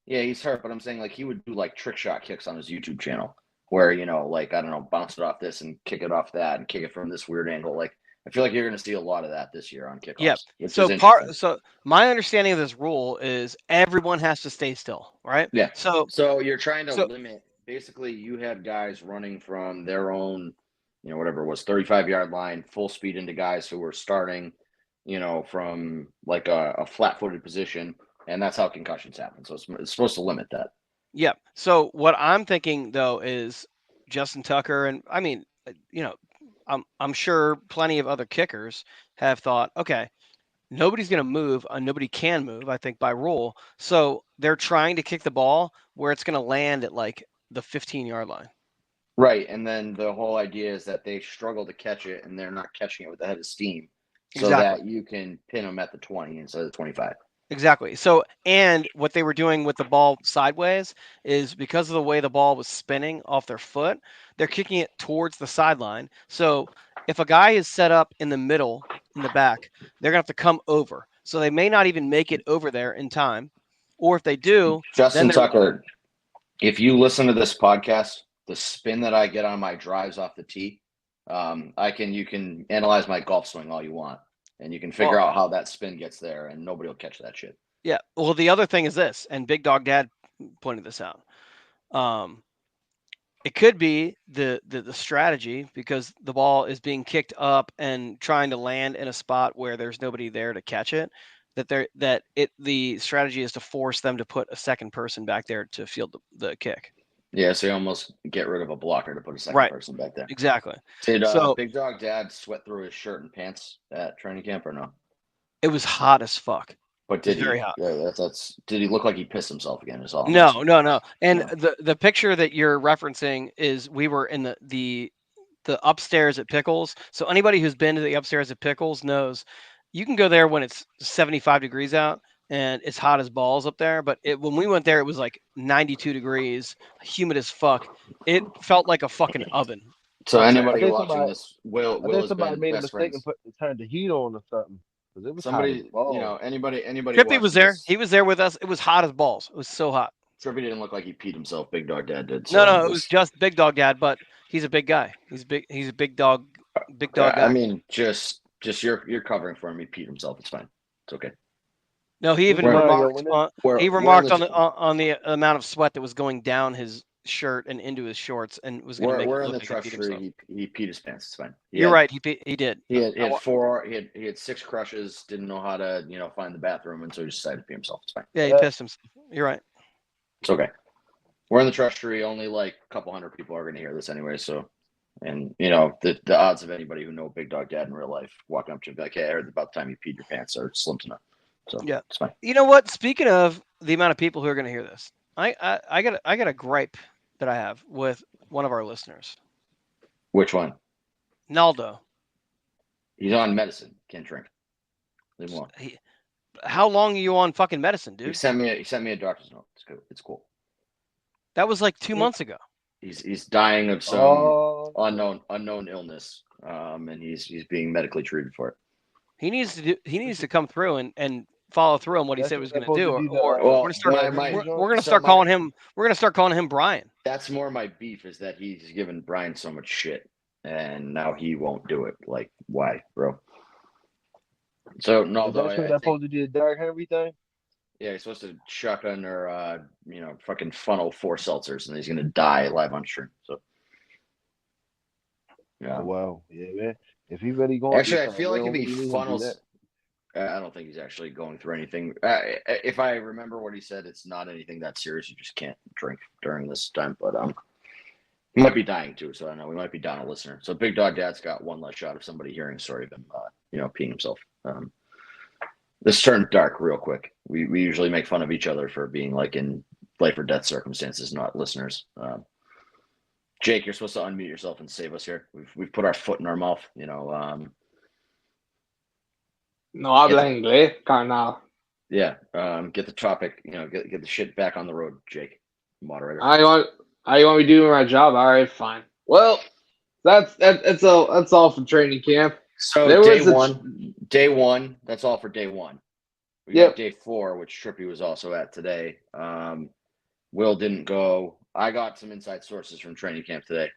Yeah, he's hurt, but I'm saying like he would do like trick shot kicks on his YouTube channel where, like, I don't know, bounce it off this and kick it off that and kick it from this weird angle. Like, I feel like you're going to see a lot of that this year on kickoffs.
Yeah. So my understanding of this rule is everyone has to stay still, right?
Yeah.
So
you're trying to limit. Basically, you had guys running from their own, whatever it was, 35-yard line, full speed into guys who were starting, from like a flat-footed position, and that's how concussions happen. So it's supposed to limit that.
Yeah. So what I'm thinking though is Justin Tucker, and I mean, I'm sure plenty of other kickers have thought, okay, nobody's going to move, nobody can move, I think by rule. So they're trying to kick the ball where it's going to land at like the 15-yard line.
Right, and then the whole idea is that they struggle to catch it, and they're not catching it with the head of steam, so that you can pin them at the 20 instead of the 25.
Exactly. So, and what they were doing with the ball sideways is because of the way the ball was spinning off their foot, they're kicking it towards the sideline. So, if a guy is set up in the middle, in the back, they're going to have to come over. So, they may not even make it over there in time. Or if they do,
Justin Tucker, if you listen to this podcast, the spin that I get on my drives off the tee, you can analyze my golf swing all you want. And you can figure out how that spin gets there, and nobody will catch that shit.
Yeah. Well, the other thing is this, and Big Dog Dad pointed this out. It could be the strategy because the ball is being kicked up and trying to land in a spot where there's nobody there to catch it. The strategy is to force them to put a second person back there to field the kick.
Yeah, so you almost get rid of a blocker to put a second person back there.
Exactly.
Did Big Dog Dad sweat through his shirt and pants at training camp or no?
It was hot as fuck.
But did
very hot.
Yeah, did he look like he pissed himself again? Is all.
No. And the picture that you're referencing is we were in the upstairs at Pickles. So anybody who's been to the upstairs at Pickles knows you can go there when it's 75 degrees out and it's hot as balls up there. But when we went there, it was like 92 degrees, humid as fuck. It felt like a fucking oven.
So anybody watching this, Will
somebody made a mistake and turned the heat on or something. It was
somebody, anybody.
Trippy was there. He was there with us. It was hot as balls. It was so hot.
Trippy didn't look like he peed himself. Big Dog Dad did.
So no, it was just Big Dog Dad, but he's a big guy. He's big. He's a big dog. Big dog guy.
I mean, just you're covering for him. He peed himself. It's fine. It's okay.
No, he even remarked on the amount of sweat that was going down his shirt and into his shorts, and was going to make.
We're in the treasury. He peed his pants. It's fine.
You're right. He did.
He had 6 crushes. Didn't know how to find the bathroom, and so he decided to pee himself. It's fine.
Yeah, he pissed himself. You're right.
It's okay. We're in the treasury. Only like a couple hundred people are going to hear this anyway, so And the odds of anybody who know Big Dog Dad in real life walking up to him and be like, "Hey, I heard about the time you peed your pants," are slim to none. So
Yeah.
it's fine.
You know what? Speaking of the amount of people who are going to hear this, I got a gripe that I have with one of our listeners,
Which one?
Naldo.
He's on medicine. Can't drink. Leave him alone.
How long are you on fucking medicine,
He
dude?
sent me a doctor's note. It's good. It's cool.
That was like 2 months ago.
He's dying of some
Oh,
unknown illness, and he's being medically treated for it.
He needs to come through and follow through on what he said he was going to do, or we're going to start calling him Brian.
That's more my beef is that he's given Brian so much shit, and now he won't do it. Like, why, bro? So no,
is that true? That's supposed to do the Derrick Henry thing?
Yeah, he's supposed to shotgun or fucking funnel 4 seltzers, and he's gonna die live on stream. So yeah.
Oh, wow, yeah, man. If he really going,
Actually, I feel like if he funnels, I don't think he's actually going through anything. If I remember what he said, it's not anything that serious. You just can't drink during this time. But he might be dying too. So I don't know. We might be down a listener. So Big Dog Dad's got one less shot of somebody hearing a story of him, peeing himself. This turned dark real quick. We usually make fun of each other for being like in life or death circumstances, not listeners. Jake, you're supposed to unmute yourself and save us here. We've put our foot in our mouth.
No habla inglés, carnal.
Yeah. Get the topic. Get the shit back on the road, Jake, moderator.
I want me doing my job. All right, fine. Well, that's all for training camp.
So day one. That's all for day one. We got day 4, which Trippy was also at today. Will didn't go. I got some inside sources from training camp today.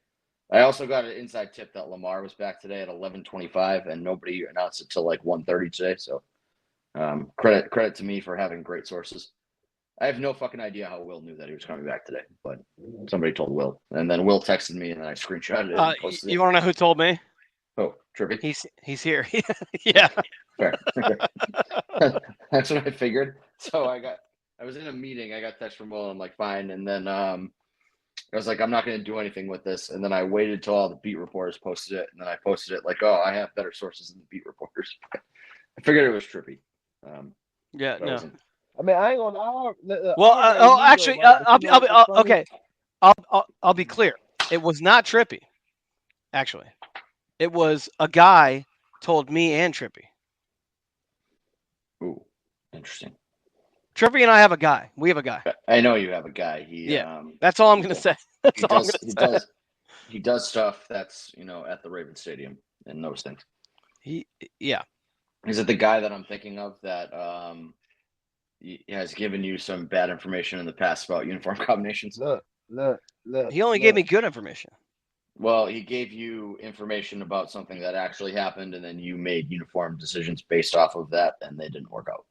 I also got an inside tip that Lamar was back today at 11:25, and nobody announced it till like 1:30 today. So credit to me for having great sources. I have no fucking idea how Will knew that he was coming back today, but somebody told Will, and then Will texted me, and then I screenshotted it. And posted
you want to know who told me?
Oh, Trippy.
He's here. Yeah.
Fair. That's what I figured. So I was in a meeting. I got text from Will. I'm like, fine. And then I was like, I'm not going to do anything with this. And then I waited till all the beat reporters posted it. And then I posted it like, oh, I have better sources than the beat reporters. I figured it was Trippy.
Yeah, no.
I mean, I ain't gonna.
Well, actually, okay. I'll be clear. It was not Trippy. Actually, it was a guy told me and Trippy.
Ooh, interesting.
Trippy and I have a guy. We have a guy.
I know you have a guy.
That's all I'm going to say.
He does stuff that's at the Ravens stadium and those things. Is it the guy that I'm thinking of that he has given you some bad information in the past about uniform combinations?
Look.
He only gave me good information.
Well, he gave you information about something that actually happened, and then you made uniform decisions based off of that, and they didn't work out.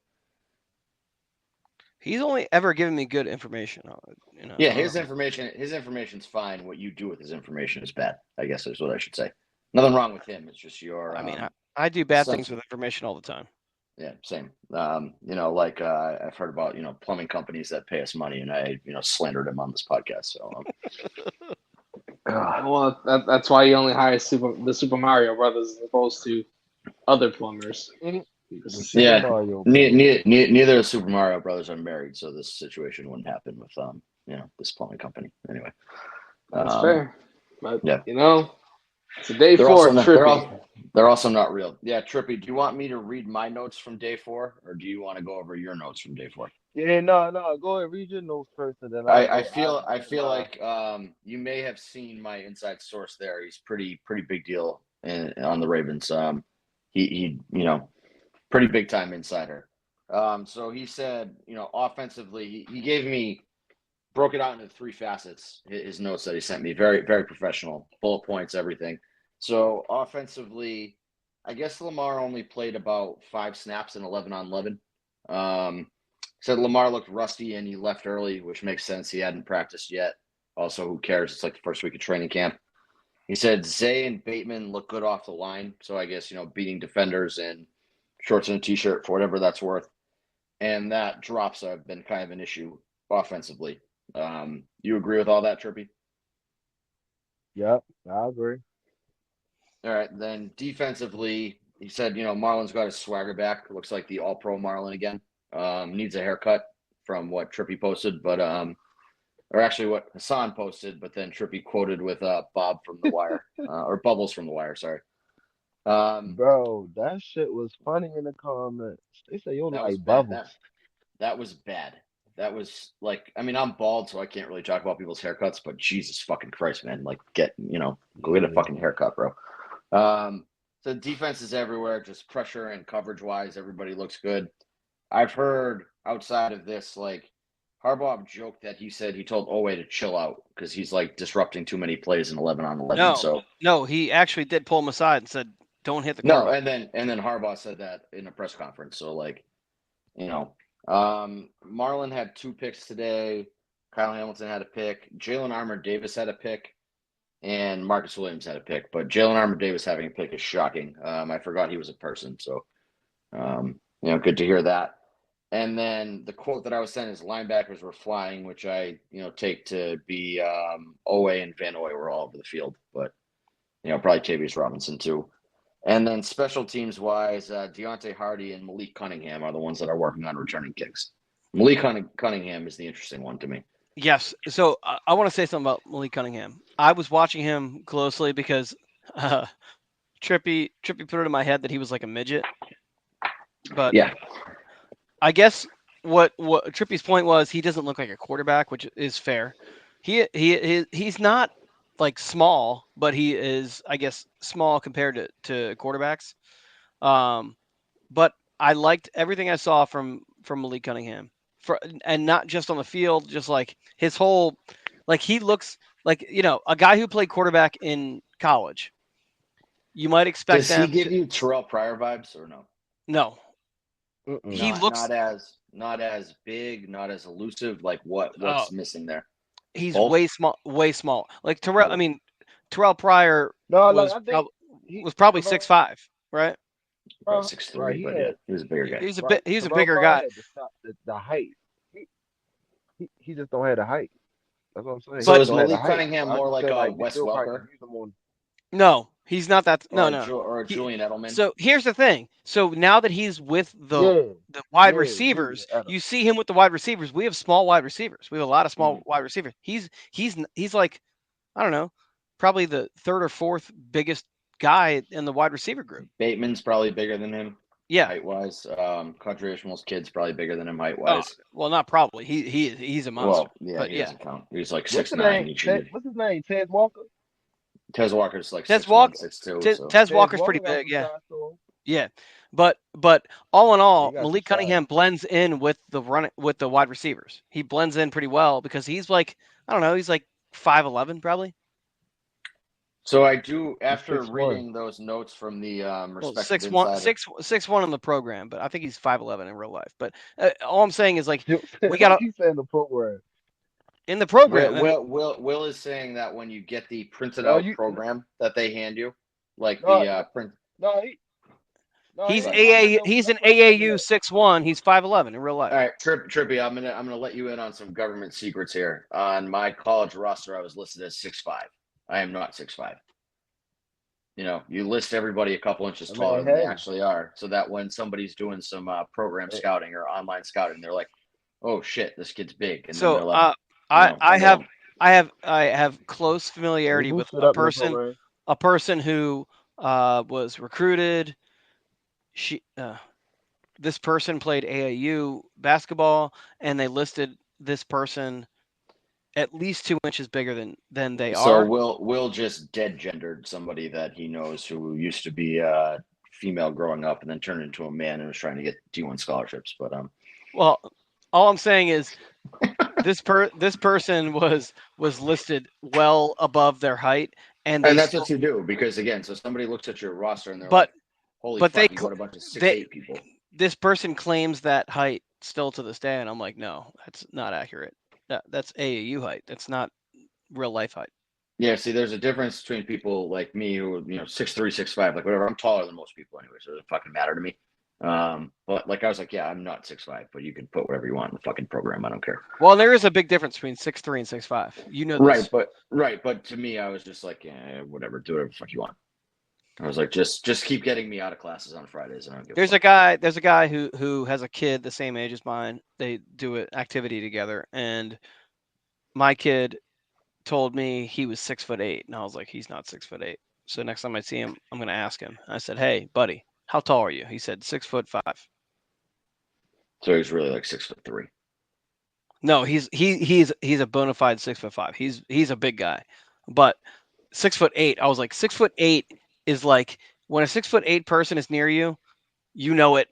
He's only ever given me good information.
Yeah, his information's fine. What you do with his information is bad, I guess is what I should say. Nothing wrong with him. It's just your.
I do bad things with information all the time.
Yeah, same. I've heard about plumbing companies that pay us money, and I slandered him on this podcast. So.
Well, that's why you only hire the Super Mario Brothers as opposed to other plumbers.
Yeah, neither of Super Mario Brothers are married, so this situation wouldn't happen with this plumbing company. Anyway,
that's fair. But
yeah,
it's a day 4. Trippy.
They're also not real. Yeah, Trippy. Do you want me to read my notes from day 4, or do you want to go over your notes from day 4?
Yeah, no. Go ahead, read your notes first, and then
I feel like you may have seen my inside source there. He's pretty big deal on the Ravens. He pretty big time insider. So he said, offensively, he broke it out into 3 facets. His notes that he sent me, very very professional, bullet points, everything. So offensively, I guess Lamar only played about 5 snaps in 11 on 11. Said Lamar looked rusty and he left early, which makes sense. He hadn't practiced yet. Also, who cares? It's like the first week of training camp. He said Zay and Bateman look good off the line. So I guess, beating defenders in shorts and a t-shirt for whatever that's worth. And that drops have been kind of an issue offensively. You agree with all that, Trippy?
Yep, I agree.
All right. Then defensively, he said, Marlon's got his swagger back. Looks like the All-Pro Marlon again. Needs a haircut from what Trippy posted, but or actually what Hassan posted, but then Trippy quoted with Bob from The Wire, or Bubbles from The Wire. Sorry.
Bro, that shit was funny in the comments. They say you
That was
like
bad.
bubbles.
That was bad. That was like, I mean, I'm bald, so I can't really talk about people's haircuts, but Jesus fucking Christ, man. Like, go get a fucking haircut, bro. So defense is everywhere, just pressure and coverage wise, everybody looks good. I've heard outside of this, like, Harbaugh joked that he said he told Owe to chill out because he's like disrupting too many plays in 11 on 11.
No,
So
no, he actually did pull him aside and said, "Don't hit the
no,
quarterback."
and then Harbaugh said that in a press conference. So like, Marlon had 2 picks today. Kyle Hamilton had a pick. Jalen Armour-Davis had a pick, and Marcus Williams had a pick. But Jalen Armour-Davis having a pick is shocking. I forgot he was a person. So, good to hear that. And then the quote that I was saying is linebackers were flying, which I take to be Owe and Van Noy were all over the field, but probably Tavius Robinson too. And then special teams wise, Deontay Hardy and Malik Cunningham are the ones that are working on returning kicks. Malik Cunningham is the interesting one to me.
Yes. So I want to say something about Malik Cunningham. I was watching him closely because Trippy put it in my head that he was like a midget. But
Yeah,
I guess what Trippy's point was, he doesn't look like a quarterback, which is fair. He's not like small, but he is, I guess, small compared to quarterbacks. But I liked everything I saw from Malik Cunningham, and not just on the field, just like his whole, like he looks like a guy who played quarterback in college. You might expect
does he
them
give
to.
you Terrell Pryor vibes or no?
No,
Mm-mm.
he looks.
Not as big, not as elusive. Like what's
Oh,
missing there?
he's
Both?
way small, way small. Like Terrell. I
Oh,
mean, Terrell Pryor
No, like
was
I think
probably
Terrell,
6'5", right?
probably
right,
6'3",
he
but yeah,
had
he was a bigger guy.
He's a
Terrell
bigger
Pryor
guy.
had the height. He just don't have the height. That's what I'm saying. He
So
But
just
is
don't have the
Malik
height.
Cunningham
I
more
just
like
feel
a
like you
Wes
still probably could
Welker
use him on.
no, he's not that. No,
or
no.
or
He,
Julian Edelman?
so here's the thing. So now that he's with
Yeah,
the wide
yeah, Julian
receivers,
Edelman.
you see him with the wide receivers. We have small wide receivers. We have a lot of small
Mhm.
wide receivers. He's like, I don't know, probably the third or fourth biggest guy in the wide receiver group.
Bateman's probably bigger than him
Yeah.
height wise. Country Ishmael's kid's probably bigger than him height
Oh,
wise.
well, not probably. He's a monster.
Well, yeah,
But
he
yeah,
doesn't count. He's like
What's the
6'9".
name?
He cheated.
What's his name? Ted Walker.
Tez Walker's like
Tez
6'1",
Walker,
6'2". So
Tez
Ted
Walker's pretty
Walker got
big.
some
Yeah.
size to him.
Yeah, but all in
He
all,
got some
Malik
size.
Cunningham blends in with the wide receivers. He blends in pretty well because he's like, I don't know, he's like 5'11" probably.
So I do,
He's
after
6'1".
reading those notes from the
Well,
respected
6'1",
insider.
6'1" in the program, but I think he's 5'11" in real life. But all I'm saying is like we
What
got
he said in the program?
in the program. I mean,
Will is saying that when you get the printed
No,
out program that they hand you, like
no,
the print.
no, no, he
he's
ain't talking about
AA. He's an
number
AAU
11.
6'1". He's 5'11" in real life.
All right, Trippy, I'm gonna let you in on some government secrets here. On my college roster, I was listed as 6'5". I am not 6'5". You list everybody a couple inches
I
taller
mean,
than they
hey,
actually are, so that when somebody's doing some program scouting or online scouting, they're like, "Oh shit, this kid's big," and then
So
they're like,
I
underwhelmed.
have close
they
familiarity with
boosted up in the program.
a person who was recruited. This person played AAU basketball, and they listed this person at least 2 inches bigger than they
So
are.
Will just dead gendered somebody that he knows who used to be female growing up and then turned into a man and was trying to get D1 scholarships. But
Well, all I'm saying is this person was listed well above their height, and they
that's
still.
what you do because again, so somebody looks at your roster and they're
But
like, "Holy
but
fuck, you got a bunch of 6'8" people."
this person claims that height still to this day, and I'm like, no, that's not accurate. That's AAU height. That's not real life height.
Yeah, see, there's a difference between people like me who, 6'3", 6'5", like whatever. I'm taller than most people anyway, so it doesn't fucking matter to me. But like I was like, yeah, I'm not 6'5", but you can put whatever you want in the fucking program. I don't care.
Well, there is a big difference between 6'3" and 6'5". You know this.
Right, but to me, I was just like, whatever, do whatever the fuck you want. I was like, just keep getting me out of classes on Fridays, and I don't give
There's
a
a guy. There's a guy who has a kid the same age as mine. They do an activity together, and my kid told me he was 6'8", and I was like, he's not 6'8". So next time I see him, I'm gonna ask him. I said, hey, buddy, how tall are you? He said 6'5".
So he's really like 6'3".
No, he's a bona fide 6'5". He's a big guy, but 6'8". I was like, 6'8" is like when a 6'8" person is near you, you know it.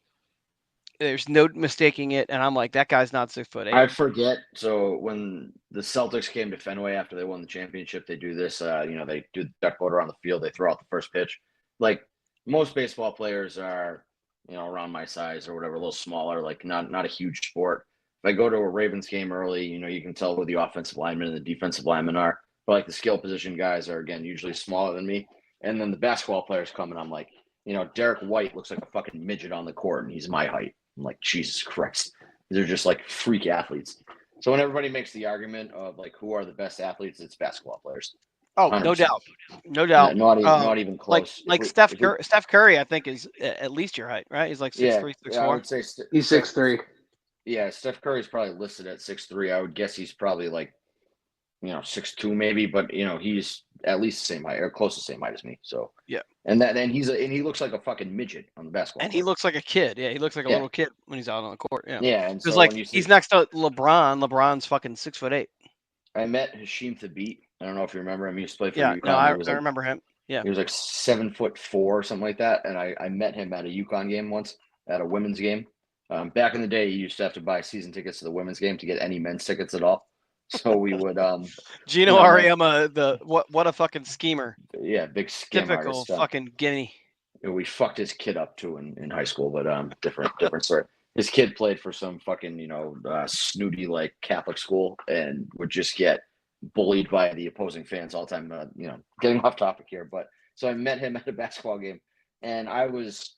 There's no mistaking it, and I'm like, that guy's not 6'8".
I forget. So when the Celtics came to Fenway after they won the championship, they do this. They do the duck boat around the field. They throw out the first pitch. Like most baseball players are, around my size or whatever, a little smaller. Like not a huge sport. If I go to a Ravens game early, you can tell who the offensive linemen and the defensive linemen are. But like the skill position guys are again usually smaller than me. And then the basketball players come, and I'm like, Derek White looks like a fucking midget on the court, and he's my height. I'm like, Jesus Christ. They're just like freak athletes. So when everybody makes the argument of like who are the best athletes, it's basketball players.
Oh,
100%.
no doubt, no doubt.
Not even close.
Like Steph Curry, I think is at least your height, right? He's like 6'3", 6'4".
I would say
He's 6'3".
Yeah, Steph Curry's probably listed at 6'3". I would guess he's probably like 6'2" maybe, but he's at least the same height or close to the same height as me. So
yeah,
and he looks like a fucking midget on the basketball.
And he looks like a kid. Yeah, he looks like a little kid when he's out on the court. Yeah,
yeah. And
because
so
like
when you see,
he's next to LeBron. LeBron's fucking 6'8".
I met Hashim Thabit. I don't know if you remember him. He used to play for
Yeah,
UConn.
no, I remember him. Yeah,
He was like 7'4" or something like that. And I met him at a UConn game once, at a women's game. Back in the day, you used to have to buy season tickets to the women's game to get any men's tickets at all. So we would
Gino Auriemma, what a fucking schemer.
Yeah, big scam
Typical
artist.
fucking guinea.
We fucked his kid up too in high school, but different story. His kid played for some fucking snooty like Catholic school and would just get bullied by the opposing fans all the time. Getting off topic here, but so I met him at a basketball game, and I was,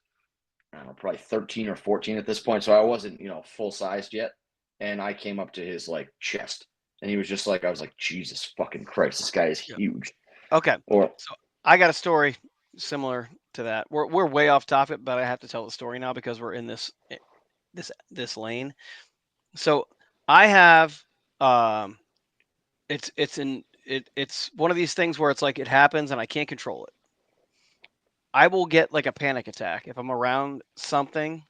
I don't know, probably 13 or 14 at this point, so I wasn't full sized yet, and I came up to his like chest, and he was just like, I was like, Jesus fucking Christ, this guy is huge.
Okay,
so
I got a story similar to that. We're way off topic, but I have to tell the story now because we're in this lane. So I have it's one of these things where it's like it happens and I can't control it. I will get like a panic attack if I'm around something,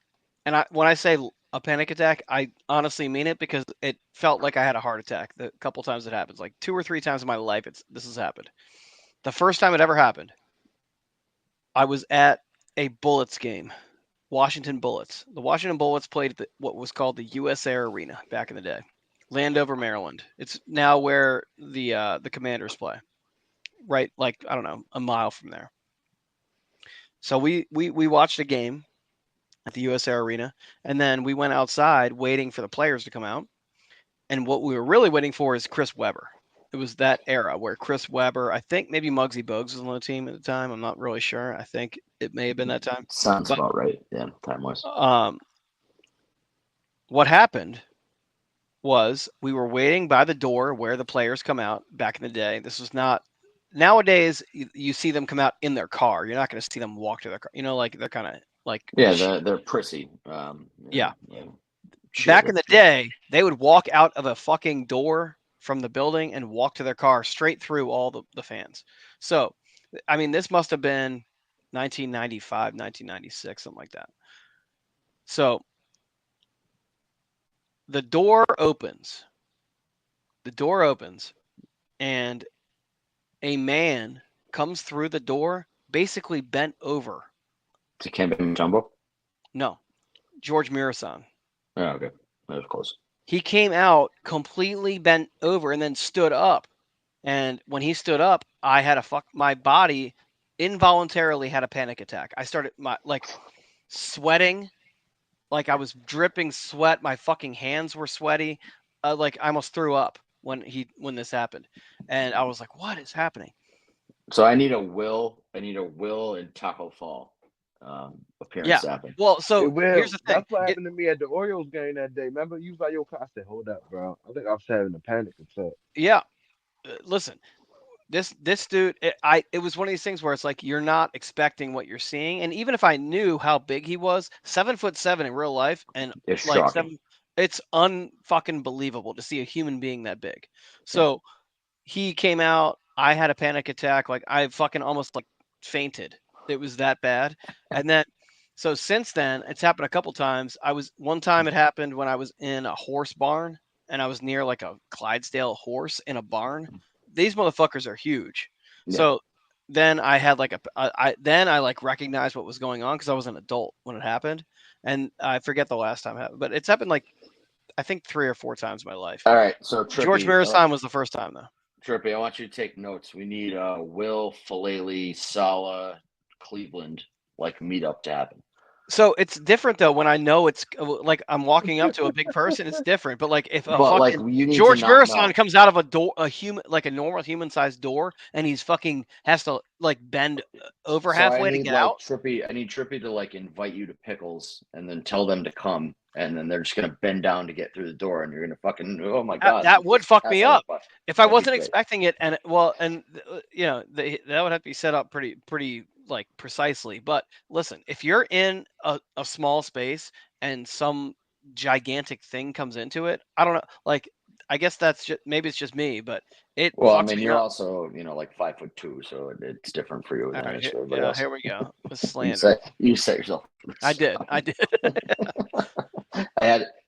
and when I say a panic attack, I honestly mean it because it felt like I had a heart attack the couple times it happens. Like 2 or 3 times in my life this has happened. The first time it ever happened, I was at a Bullets game, Washington Bullets. The Washington Bullets played at what was called the US Air Arena back in the day, Landover, Maryland. It's now where the Commanders play, right? Like, I don't know, a mile from there. So we watched a game at the US Air Arena, and then we went outside waiting for the players to come out. And what we were really waiting for is Chris Webber. It was that era where Chris Webber, I think maybe Muggsy Bogues was on the team at the time. I'm not really sure. I think it may have been that time.
Sounds about right. Yeah, time-wise.
What happened was we were waiting by the door where the players come out back in the day. This was not – nowadays, you see them come out in their car. You're not going to see them walk to their car. Like they're kind of like –
yeah, they're prissy.
Yeah. Back in the day, they would walk out of a fucking door from the building and walk to their car straight through all the fans. So, I mean, this must have been 1995, 1996, something like that. So, the door opens, and a man comes through the door, basically bent over.
To Kemba Jumbo?
No, George Mirasan.
Oh, okay. That was close.
He came out completely bent over and then stood up. And when he stood up, I had my body involuntarily had a panic attack. I started sweating, like I was dripping sweat. My fucking hands were sweaty. Like I almost threw up when this happened. And I was like, what is happening?
So I need a Will and Taco Fall appearance to happen.
Well, so here's the thing.
That's what happened to me at the Orioles game that day. Remember, you was like, yo, I said, hold up, bro. I think I was having a panic attack.
Yeah. Listen, This dude, it was one of these things where it's like you're not expecting what you're seeing, and even if I knew how big he was, 7'7" in real life, and
It's
like
shocking.
it's unfucking believable to see a human being that big.
Yeah.
So he came out. I had a panic attack. Like I fucking almost like fainted. It was that bad. And then, so since then, it's happened a couple times. One time it happened when I was in a horse barn and I was near like a Clydesdale horse in a barn. These motherfuckers are huge.
Yeah.
So then I had like then I like recognized what was going on because I was an adult when it happened. And I forget the last time it happened, but it's happened like I think 3 or 4 times in my life.
All right, so
George
Trippy,
Marathon was the first time though.
Trippy, I want you to take notes. We need Will, Falele, Sala, Cleveland like meetup to happen.
So it's different though when I know it's like I'm walking up to a big person. It's different. But like if a
But like
fucking
you need
George
to not
Marathon
know.
comes out of a door, a human like a normal human sized door, and he's fucking has to like bend over
So
halfway to get out.
I need Trippy to like invite you to Pickles and then tell them to come, and then they're just gonna bend down to get through the door, and you're gonna fucking oh my god,
That would fuck
pass
me
out
up
a butt.
if I
That'd be
wasn't
great.
expecting it. And you know, that would have to be set up pretty like precisely. But listen, if you're in a small space and some gigantic thing comes into it, I don't know. Like, I guess that's just maybe it's just me, but it
Well, I
fucks
mean,
me
you're
up.
also like 5'2", so it's different for you
All
than it
right,
is for everybody else.
here we go. The
You
slander.
set yourself.
I did.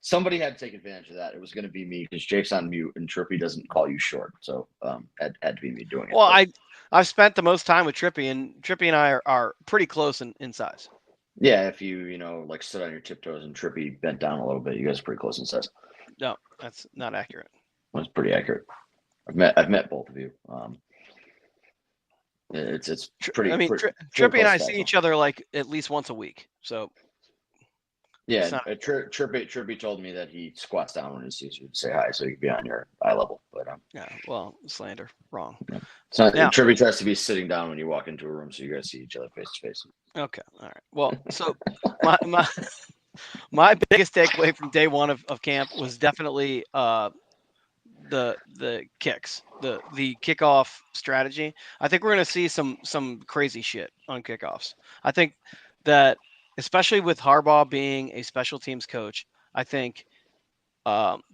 Somebody had to take advantage of that. It was going to be me because Jake's on mute and Trippy doesn't call you short, so had to be me doing it.
Well, I've spent the most time with Trippy, and Trippy and I are pretty close in size.
Yeah, if you like stood on your tiptoes and Trippy bent down a little bit, you guys are pretty close in size.
No, that's not accurate.
That's pretty accurate. I've met both of you. It's pretty.
I mean,
pretty
Trippy and I
close
see
to
each other like at least once a week. So
yeah,
not,
Trippy told me that he squats down when he sees you to say hi, so you can be on your eye level. But
yeah, well, slander, wrong.
Yeah. So
Now,
Trippy tries to be sitting down when you walk into a room, so you guys see each other face to face.
Okay, all right. Well, so my biggest takeaway from day one of camp was definitely the kicks, the kickoff strategy. I think we're going to see some crazy shit on kickoffs. I think that especially with Harbaugh being a special teams coach, I think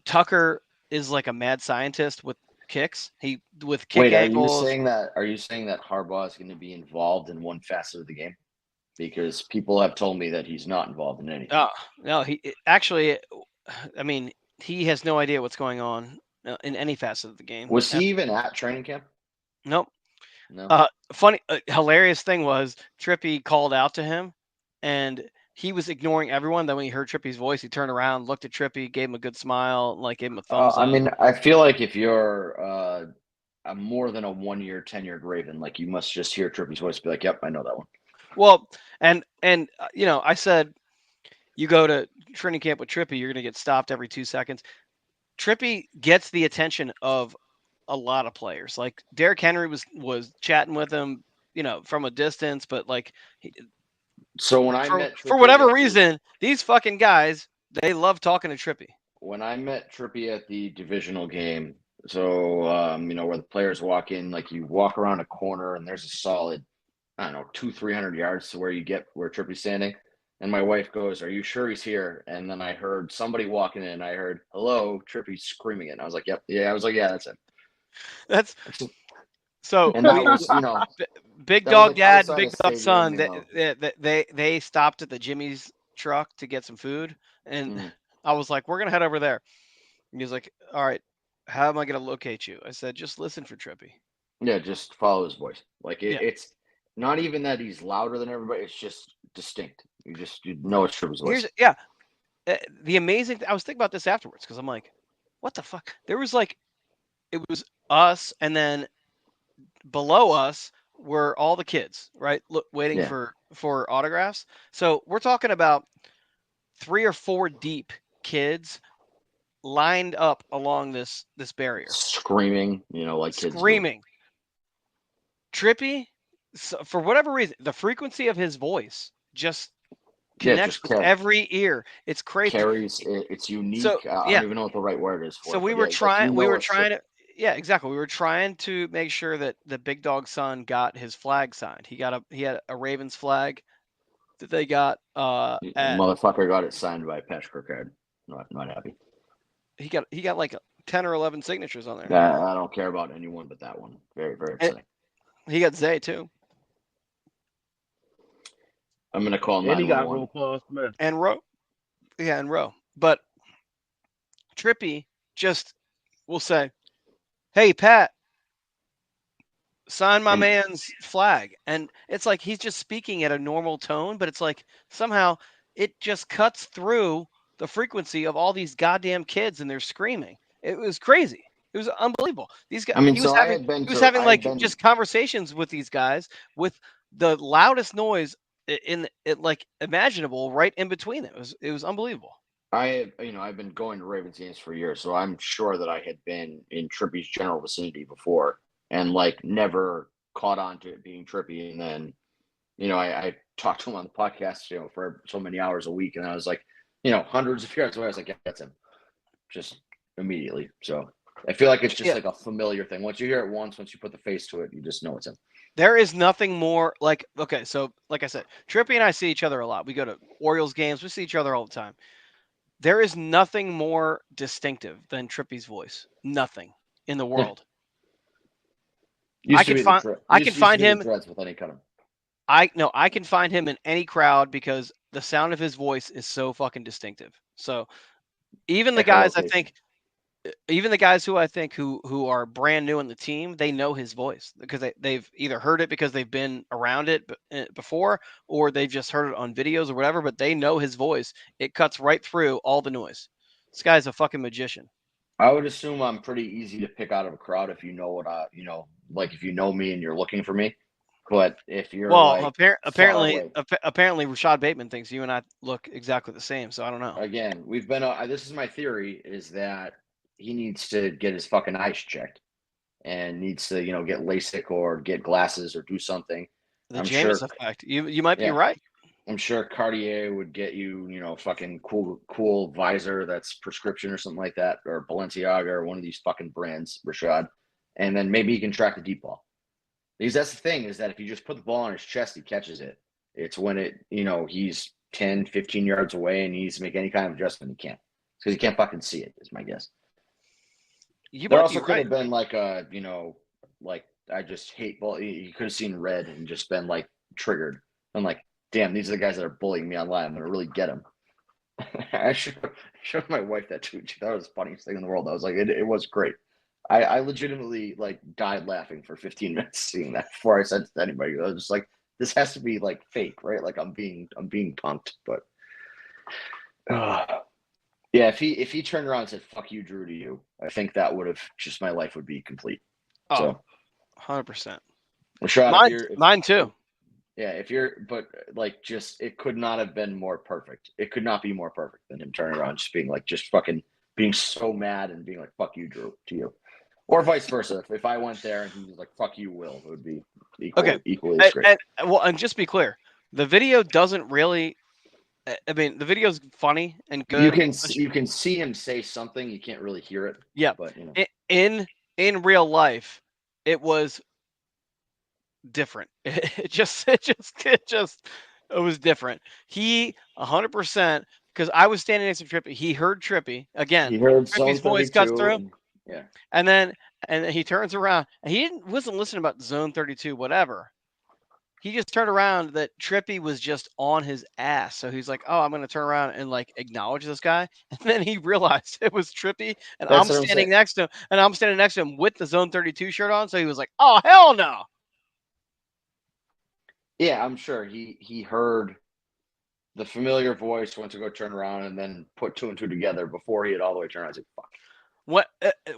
Tucker is like a mad scientist with kicks. He with kick
Wait,
angles.
Are you saying that Harbaugh is going to be involved in one facet of the game? Because people have told me that he's not involved in anything.
Oh no, actually, I mean, he has no idea what's going on in any facet of the game.
Was he even at training camp?
Nope.
No.
Funny, hilarious thing was Trippy called out to him, and he was ignoring everyone. Then when he heard Trippy's voice, he turned around, looked at Trippy, gave him a good smile, like gave him a thumbs up.
I mean, I feel like if you're a more than a 1-year tenured Raven, like you must just hear Trippy's voice, and be like, "Yep, I know that one."
Well, and you know, I said, you go to training camp with Trippy, you're gonna get stopped every 2 seconds. Trippy gets the attention of a lot of players. Like Derrick Henry was chatting with him, you know, from a distance, but like
so when I met Trippy
for whatever reason, these fucking guys, they love talking to Trippy.
When I met Trippy at the divisional game, so you know, where the players walk in, like you walk around a corner and there's a solid, I don't know, 200-300 yards to where Trippy's standing. And my wife goes, "Are you sure he's here?" And then I heard somebody walking in, and I heard, "Hello," Trippy screaming it. And I was like, "Yep, yeah." I was like, "Yeah, that's him."
That's so.
And that was, you know,
Big
that
Dog
was like
Dad and
outside
Big
of
Dog
stadium,
Son.
you know.
They stopped at the Jimmy's truck to get some food, and I was like, "We're gonna head over there." And he was like, "All right, how am I gonna locate you?" I said, "Just listen for Trippy."
Yeah, just follow his voice. Like
Yeah.
it's not even that he's louder than everybody. It's just distinct. You know it's Trippy's voice.
The amazing. I was thinking about this afterwards because I'm like, "What the fuck?" There was like, it was us, and then below us were all the kids, right? Look, waiting
Yeah.
for autographs. So we're talking about 3 or 4 deep kids lined up along this barrier,
Screaming, you know, like kids do.
screaming. Trippy, for whatever reason, the frequency of his voice just connects with every ear. It's crazy.
Carries. It's unique.
So
I don't even know what the right word is for.
So
it,
we
but
were
yeah, like,
trying.
you
We
know
were
it's
trying
Trippy.
to. Yeah, exactly. We were trying to make sure that the big dog son got his flag signed. He had a Ravens flag that they got at
Motherfucker got it signed by Patch Kirkhead. Not happy.
he got like 10 or 11 signatures on there.
I don't care about anyone but that one. Very, very upsetting.
He got Zay too.
I'm gonna call
And he got
911.
Roquan Smith.
And Rowe. Yeah, and Rowe. But Trippy just will say, "Hey Pat, sign my
And-
man's flag." And it's like he's just speaking at a normal tone, but it's like somehow it just cuts through the frequency of all these goddamn kids and they're screaming. It was crazy. It was unbelievable. These guys
I mean,
he was
so
having like just conversations with these guys with the loudest noise in it like imaginable right in between them. It was unbelievable.
I've been going to Ravens games for years, so I'm sure that I had been in Trippy's general vicinity before and like never caught on to it being Trippy. And then, I talked to him on the podcast, for so many hours a week, and I was like, hundreds of yards away. I was like, yeah, that's him, just immediately. So I feel like it's just like a familiar thing. Once you hear it once you put the face to it, you just know it's him.
There is nothing more like, okay, so like I said, Trippy and I see each other a lot. We go to Orioles games. We see each other all the time. There is nothing more distinctive than Trippy's voice. Nothing in the world. I can find him
with any kind of.
I can find him in any crowd because the sound of his voice is so fucking distinctive. So even the guys who I think who are brand new on the team, they know his voice because they've either heard it because they've been around it before or they've just heard it on videos or whatever, but they know his voice. It cuts right through all the noise. This guy's a fucking magician.
I would assume I'm pretty easy to pick out of a crowd if you know what like if you know me and you're looking for me. But if you're
apparently Rashad Bateman thinks you and I look exactly the same, so I don't know.
Again, we've been this is my theory is that he needs to get his fucking eyes checked and needs to, get LASIK or get glasses or do something.
The Jameis effect. You might be right.
I'm sure Cartier would get you, fucking cool visor that's prescription or something like that, or Balenciaga or one of these fucking brands, Rashad. And then maybe he can track the deep ball. Because that's the thing is that if you just put the ball on his chest, he catches it. It's when he's 10, 15 yards away and he needs to make any kind of adjustment, he can't. Because he can't fucking see it, is my guess. There also could have been like like I just hate ball. You could have seen red and just been like triggered. I'm like, damn, these are the guys that are bullying me online. I'm gonna really get them. I showed my wife that tweet. That was the funniest thing in the world. I was like, it was great. I legitimately like died laughing for 15 minutes seeing that before I said it to anybody. I was just like, this has to be like fake, right? Like I'm being punked, but yeah, if he turned around and said "fuck you, Drew" to you, I think that would have just my life would be complete.
Oh, 100%.
Mine
too.
Yeah, but like, just it could not have been more perfect. It could not be more perfect than him turning around, just being like, just fucking being so mad and being like, "Fuck you, Drew" to you, or vice versa. If I went there and he was like, "Fuck you, Will," it would be equally as great.
And just be clear, the video doesn't really. I mean, the video's funny and good.
You can see him say something. You can't really hear it.
Yeah,
but
in real life, it was different. It was different. He 100% because I was standing next to Trippy. He heard Trippy again.
He heard
Trippy's voice cuts through.
Yeah,
and then he turns around and he wasn't listening about Zone 32, whatever. He just turned around that Trippy was just on his ass. So he's like, oh, I'm going to turn around and like acknowledge this guy. And then he realized it was Trippy and I'm standing next to him with the Zone 32 shirt on. So he was like, oh, hell no.
Yeah, I'm sure he heard the familiar voice, went to go turn around and then put two and two together before he had all the way turned around. I was like, fuck.
What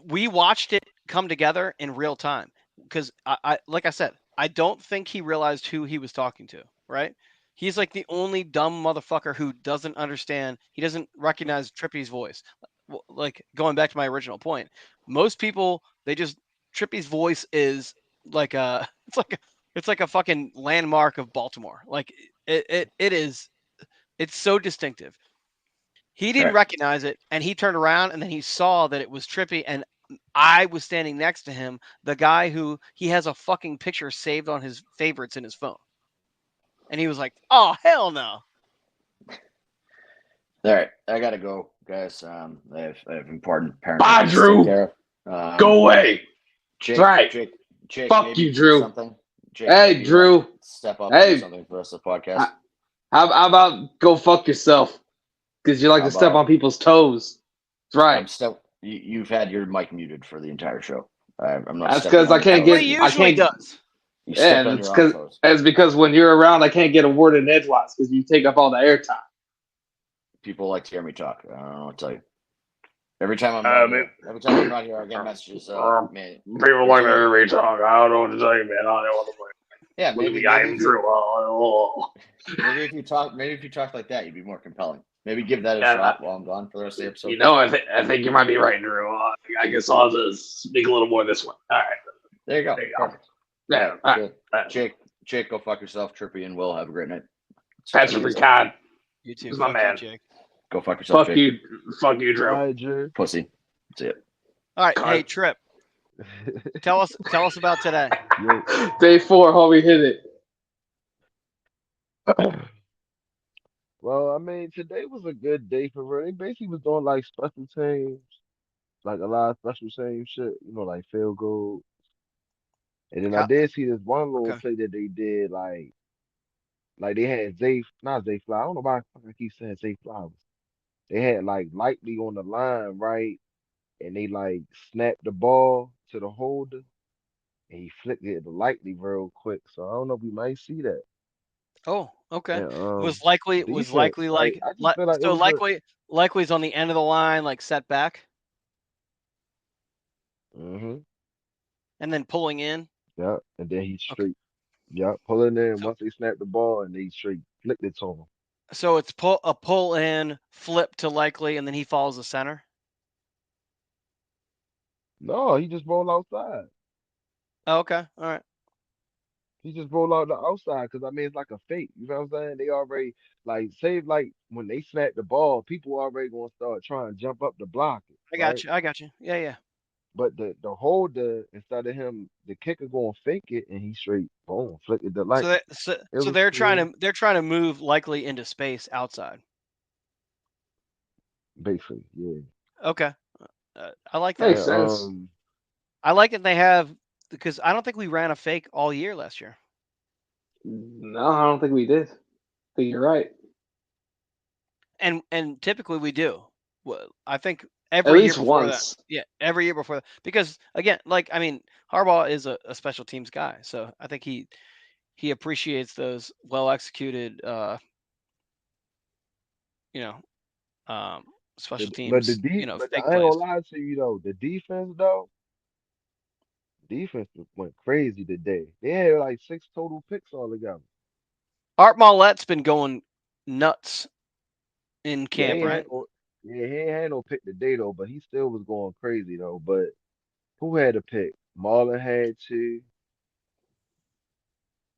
we watched it come together in real time because I like I said, I don't think he realized who he was talking to, right? He's like the only dumb motherfucker who doesn't understand. He doesn't recognize Trippy's voice. Like going back to my original point, most people, Trippy's voice is like it's like a fucking landmark of Baltimore. Like it's so distinctive. He didn't recognize it and he turned around and then he saw that it was Trippy and I was standing next to him, the guy who he has a fucking picture saved on his favorites in his phone. And he was like, "Oh, hell no."
All right, I gotta go, guys. I have important parent
Bye,
business to
Drew.
take care of.
Go away.
Jake,
That's right.
Jake,
Fuck
maybe
you,
do
Drew.
something. Jake,
Hey,
maybe,
Drew.
step up and
Hey.
do something for us, the podcast.
How about go fuck yourself? Because you like
How
to step
about-
on people's toes. That's right.
You've had your mic muted for the entire show. I'm not.
That's
stepping
'cause
on
I
your
can't
toes.
Well,
get-
he
I
usually
can't-
does.
You
Yeah,
stepped on
it's
your own
because
toes.
it's because when you're around, I can't get a word in edgewise because you take up all the airtime.
People like to hear me talk. I don't know what to tell you. Every time I'm not here, I get messages. Man,
People like to hear me talk. I don't know what to tell you, man. I don't know what to say.
yeah, maybe
I'm
if
Drew.
maybe if you talk like that, you'd be more compelling. Maybe give that a
Yeah,
shot while I'm gone for the rest of the episode.
You know, I think you might be right, Drew. I guess I'll have to speak a little more this one. All right.
There you go.
There you go.
Perfect.
Yeah. All right.
Good. Jake, go fuck yourself. Trippy and Will, have a great night.
That's pretty kind.
You too.
He's my
Fuck
man.
you, Jake.
Go fuck yourself,
Fuck
Jake.
you. Fuck you, Drew.
Bye, Drew.
Pussy. That's it.
All right,
God.
hey Trip, tell us about today.
Yo.
Day 4, homie, hit it.
Well, I mean, today was a good day for real. They basically was doing like special teams, like a lot of special team shit, like field goal. And then I
How-
did see this one little
Okay.
play that they did, like they had not Zay Fly. I don't know why I keep saying Zay Flowers. They had like Likely on the line, right? And they like snapped the ball to the holder, and he flicked it to Likely real quick. So I don't know if we might see that.
Oh, okay.
And
Was likely
defense, like
like
I just feel like it was
likely's on the end of the line, like set back, and then pulling in.
yeah, and then he straight, yeah, pulling in
So,
once they snapped the ball and they straight flicked it to him.
so it's a pull in, flip to likely, and then he follows the center.
No, he just rolled outside.
Oh, okay, all right.
He just rolled out the outside because I mean it's like a fake. You know what I'm saying? They already like when they snap the ball, people already gonna start trying to jump up to block it,
I
right?
got you. Yeah.
But the holder, instead of him, the kicker gonna fake it and he straight boom, flick it to light.
So
It was
they're
cool,
trying to move likely into space outside.
basically, yeah.
Okay, I like that.
Makes
And
sense.
I like that they have because I don't think we ran a fake all year last year.
No, I don't think we did. I think you're right.
And typically we do. Well, I think
At
every year
least
before
once.
that. Yeah, every year before that. Because again, like I mean, Harbaugh is a special teams guy, so I think he appreciates those well executed, you know, special
but
teams,
but
fake
I ain't gonna
plays.
lie to you though, the defense though, went crazy today. They had like 6 total picks altogether.
Art Maulet's been going nuts in
Yeah,
camp, right?
he ain't had no pick today though, but he still was going crazy though. But who had a pick? Marlon had 2.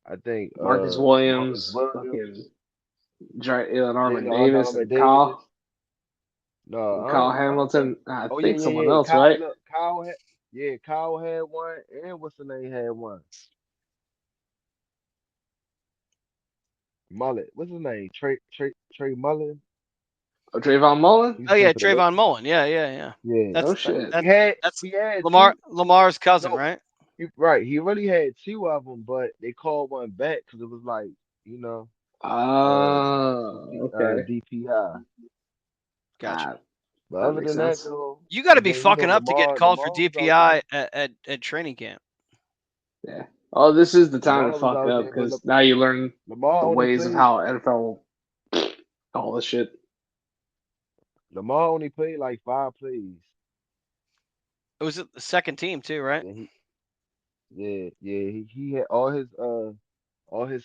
I think
Marcus
Marcus
Williams,
Williams,
fucking Armin Davis,
Donovan
and
Davis. No,
Kyle
I don't
Hamilton.
think.
I
Oh
think someone
yeah.
else, right?
Kyle had one, and what's the name had one? Mullet. What's his name? Trey Mullet.
Oh, Trayvon Mullen?
He used
Oh
to play
yeah,
for the
Trayvon
Ravens.
Mullen. Yeah.
Yeah.
No
That's
shit.
that's
He had two.
Lamar's cousin,
No,
right?
right. He really had 2 of them, but they called one back because it was like, you know, some
Okay.
DPI.
Gotcha.
But
That
other
makes
than that,
sense.
though,
You got to
and
be
then
fucking up to get called for
Lamar was out there.
DPI at training camp.
Yeah. Oh, this is the time to
Lamar was
fuck
out
up
there, but
because now you learn
Lamar
the
only
ways of
played.
how NFL all this shit.
Lamar only played like 5 plays.
It was the second team too, right?
And he had all his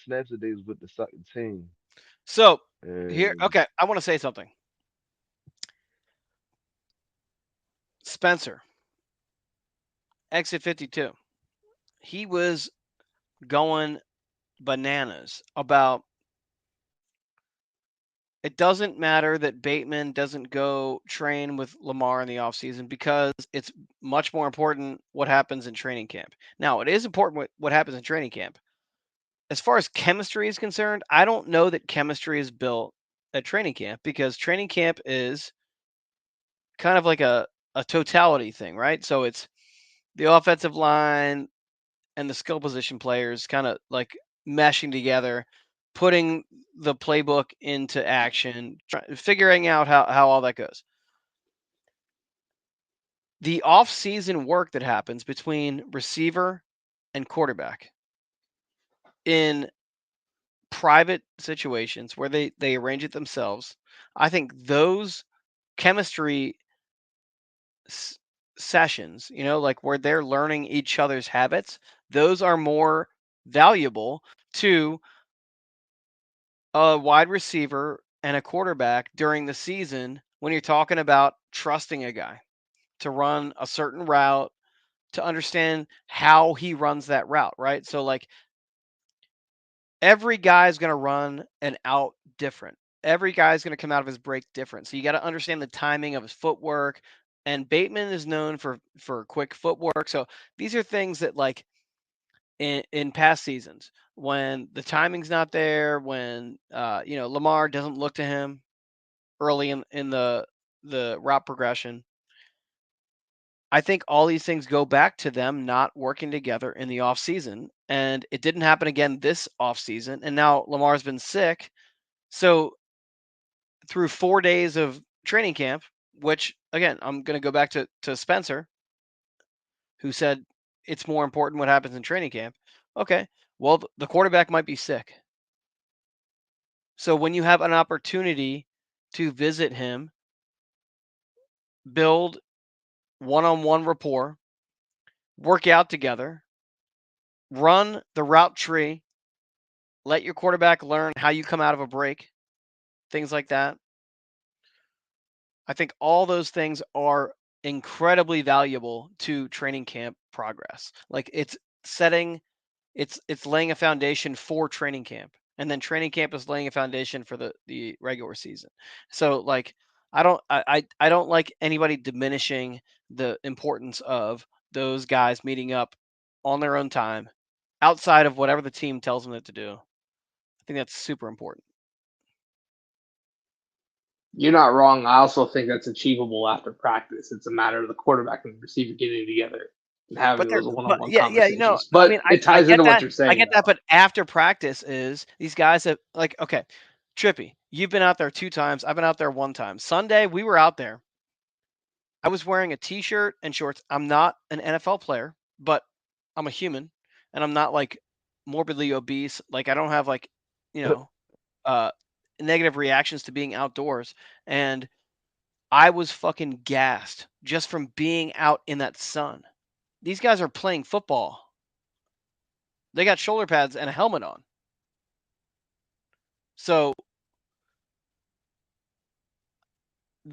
snaps today was with the second team.
So here,
And
okay, I want to say something. Spencer, exit 52. He was going bananas about it doesn't matter that Bateman doesn't go train with Lamar in the offseason because it's much more important what happens in training camp. Now, it is important what happens in training camp. As far as chemistry is concerned, I don't know that chemistry is built at training camp because training camp is kind of like a totality thing, right? So it's the offensive line and the skill position players kind of like meshing together, putting the playbook into action, figuring out how all that goes. The off-season work that happens between receiver and quarterback in private situations where they arrange it themselves, I think those chemistry sessions, like where they're learning each other's habits, those are more valuable to a wide receiver and a quarterback during the season when you're talking about trusting a guy to run a certain route, to understand how he runs that route, right? So like every guy's going to run an out different. Every guy's going to come out of his break different. So you got to understand the timing of his footwork. And Bateman is known for quick footwork. So these are things that like in past seasons when the timing's not there, when Lamar doesn't look to him early in the route progression. I think all these things go back to them not working together in the offseason. And it didn't happen again this offseason. And now Lamar's been sick. So through 4 days of training camp, which again, I'm going to go back to Spencer, who said it's more important what happens in training camp. Okay, well, the quarterback might be sick. So when you have an opportunity to visit him, build one-on-one rapport, work out together, run the route tree, let your quarterback learn how you come out of a break, things like that. I think all those things are incredibly valuable to training camp progress. Like it's laying a foundation for training camp. And then training camp is laying a foundation for the regular season. So like I don't like anybody diminishing the importance of those guys meeting up on their own time outside of whatever the team tells them to do. I think that's super important.
You're not wrong. I also think that's achievable after practice. It's a matter of the quarterback and the receiver getting together and having
But
those one-on-one conversations.
I
But
mean,
it
I
ties
get
into what
that.
you're
I
saying,
get that.
though.
But after practice is these guys have like, okay, Trippy, you've been out there 2 times. I've been out there 1 time. Sunday, we were out there. I was wearing a t-shirt and shorts. I'm not an NFL player, but I'm a human and I'm not like morbidly obese. Like I don't have like, you know, uh, negative reactions to being outdoors. And I was fucking gassed just from being out in that sun. These guys are playing football. They got shoulder pads and a helmet on. So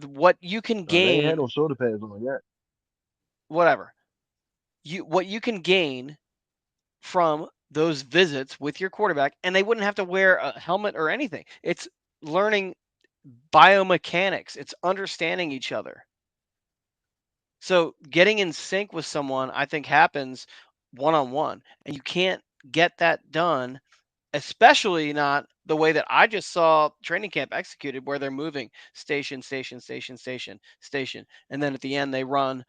what you can
They ain't had
gain,
no shoulder pads on yet.
whatever. What you can gain from those visits with your quarterback, and they wouldn't have to wear a helmet or anything. It's learning biomechanics. It's understanding each other. So getting in sync with someone, I think, happens one-on-one, and you can't get that done, especially not the way that I just saw training camp executed, where they're moving station, station, station, station, station, and then at the end they run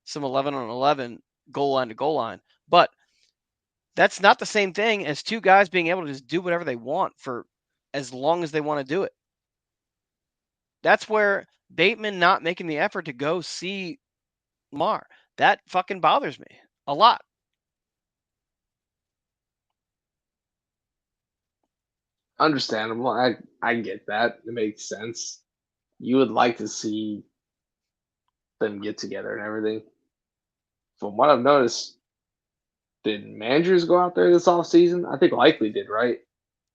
some 11 on 11 goal line to goal line. But that's not the same thing as 2 guys being able to just do whatever they want for as long as they want to do it. That's where Bateman not making the effort to go see Lamar, that fucking bothers me a lot.
Understandable. I get that. It makes sense. You would like to see them get together and everything. From what I've noticed, did Mandrews go out there this offseason? I think Likely did, right?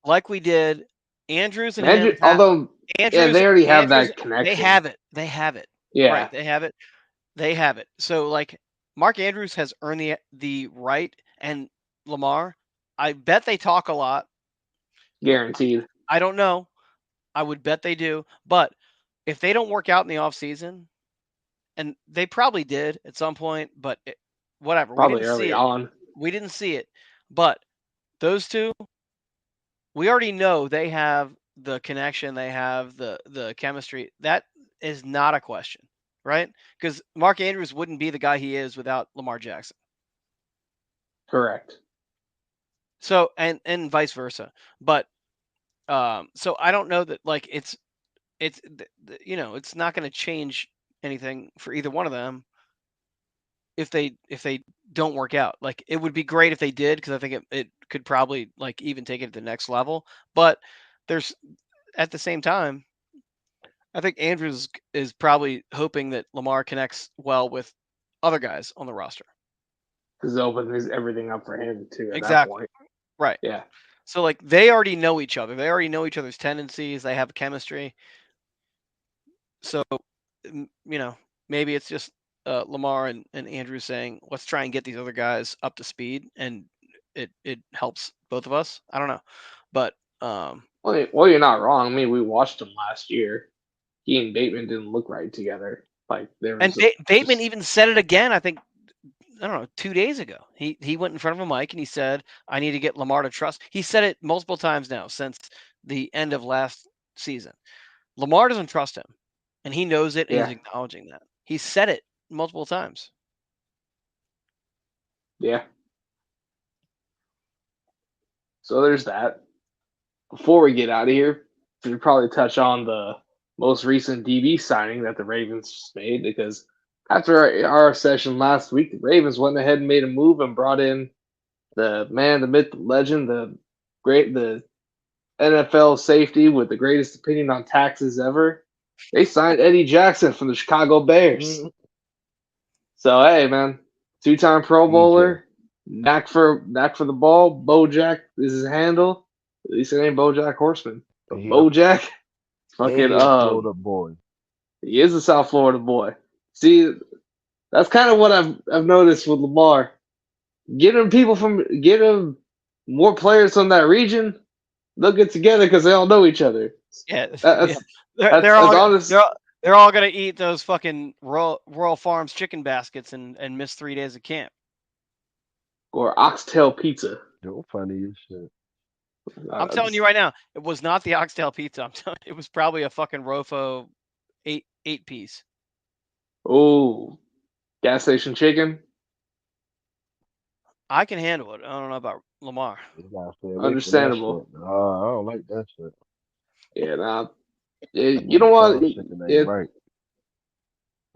Like we did, Andrews and him.
Mandrews, although, yeah,
Andrews,
they already have
Andrews,
that
they
connection.
have it. They have it.
Yeah.
Right. They have it. They have it. So like Mark Andrews has earned the right, and Lamar, I bet they talk a lot.
Guaranteed.
I don't know. I would bet they do. But if they don't work out in the offseason, and they probably did at some point, but whatever. We
Probably
didn't see
early
it.
on.
We didn't see it. But those two, we already know they have the connection. They have the chemistry. That is not a question, right? Because Mark Andrews wouldn't be the guy he is without Lamar Jackson.
Correct.
So and vice versa. But so I don't know that like it's it's not going to change anything for either one of them if they don't work out. Like it would be great if they did, because I think it could probably like even take it to the next level. But there's at the same time, I think Andrews is probably hoping that Lamar connects well with other guys on the roster.
Because it opens everything up for him too at that
Exactly.
point.
Right.
Yeah.
So like they already know each other. They already know each other's tendencies. They have chemistry. So maybe it's just Lamar and Andrew saying, let's try and get these other guys up to speed, and it helps both of us. I don't know, but
Well, you're not wrong. I mean, we watched them last year. He and Bateman didn't look right together. Like there
and
was
Bateman even said it again. I think, I don't know, 2 days ago. He went in front of a mic and he said, I need to get Lamar to trust. He said it multiple times now since the end of last season. Lamar doesn't trust him, and he knows it, and
Yeah.
he's acknowledging that. He said it multiple times.
Yeah. So there's that. Before we get out of here, we should probably touch on the most recent DB signing that the Ravens just made, because after our session last week, the Ravens went ahead and made a move and brought in the man, the myth, the legend, the NFL safety with the greatest opinion on taxes ever. They signed Eddie Jackson from the Chicago Bears. So hey, man, 2-time Pro Bowler, knack for the ball. Bojack is his handle. At least it ain't Bojack Horseman, but
He a,
Bojack,
and
fucking
he a Florida boy.
he is a South Florida boy. See, that's kind of what I've noticed with Lamar. Get him more players from that region. They'll get together because they all know each other.
Yeah,
That's
they're
that's
all
honest.
they're all gonna eat those fucking Royal Farms chicken baskets and miss 3 days of camp.
Or oxtail pizza.
You're funny as shit.
I'm telling you right now, it was not the oxtail pizza. I'm telling you, it was probably a fucking Rofo eight piece.
Oh, gas station chicken.
I can handle it. I don't know about Lamar.
You gotta stay away from that
Understandable.
shit. I don't like that shit.
Yeah, nah.
That
You know what?
McDonald's chicken ain't
Yeah,
right.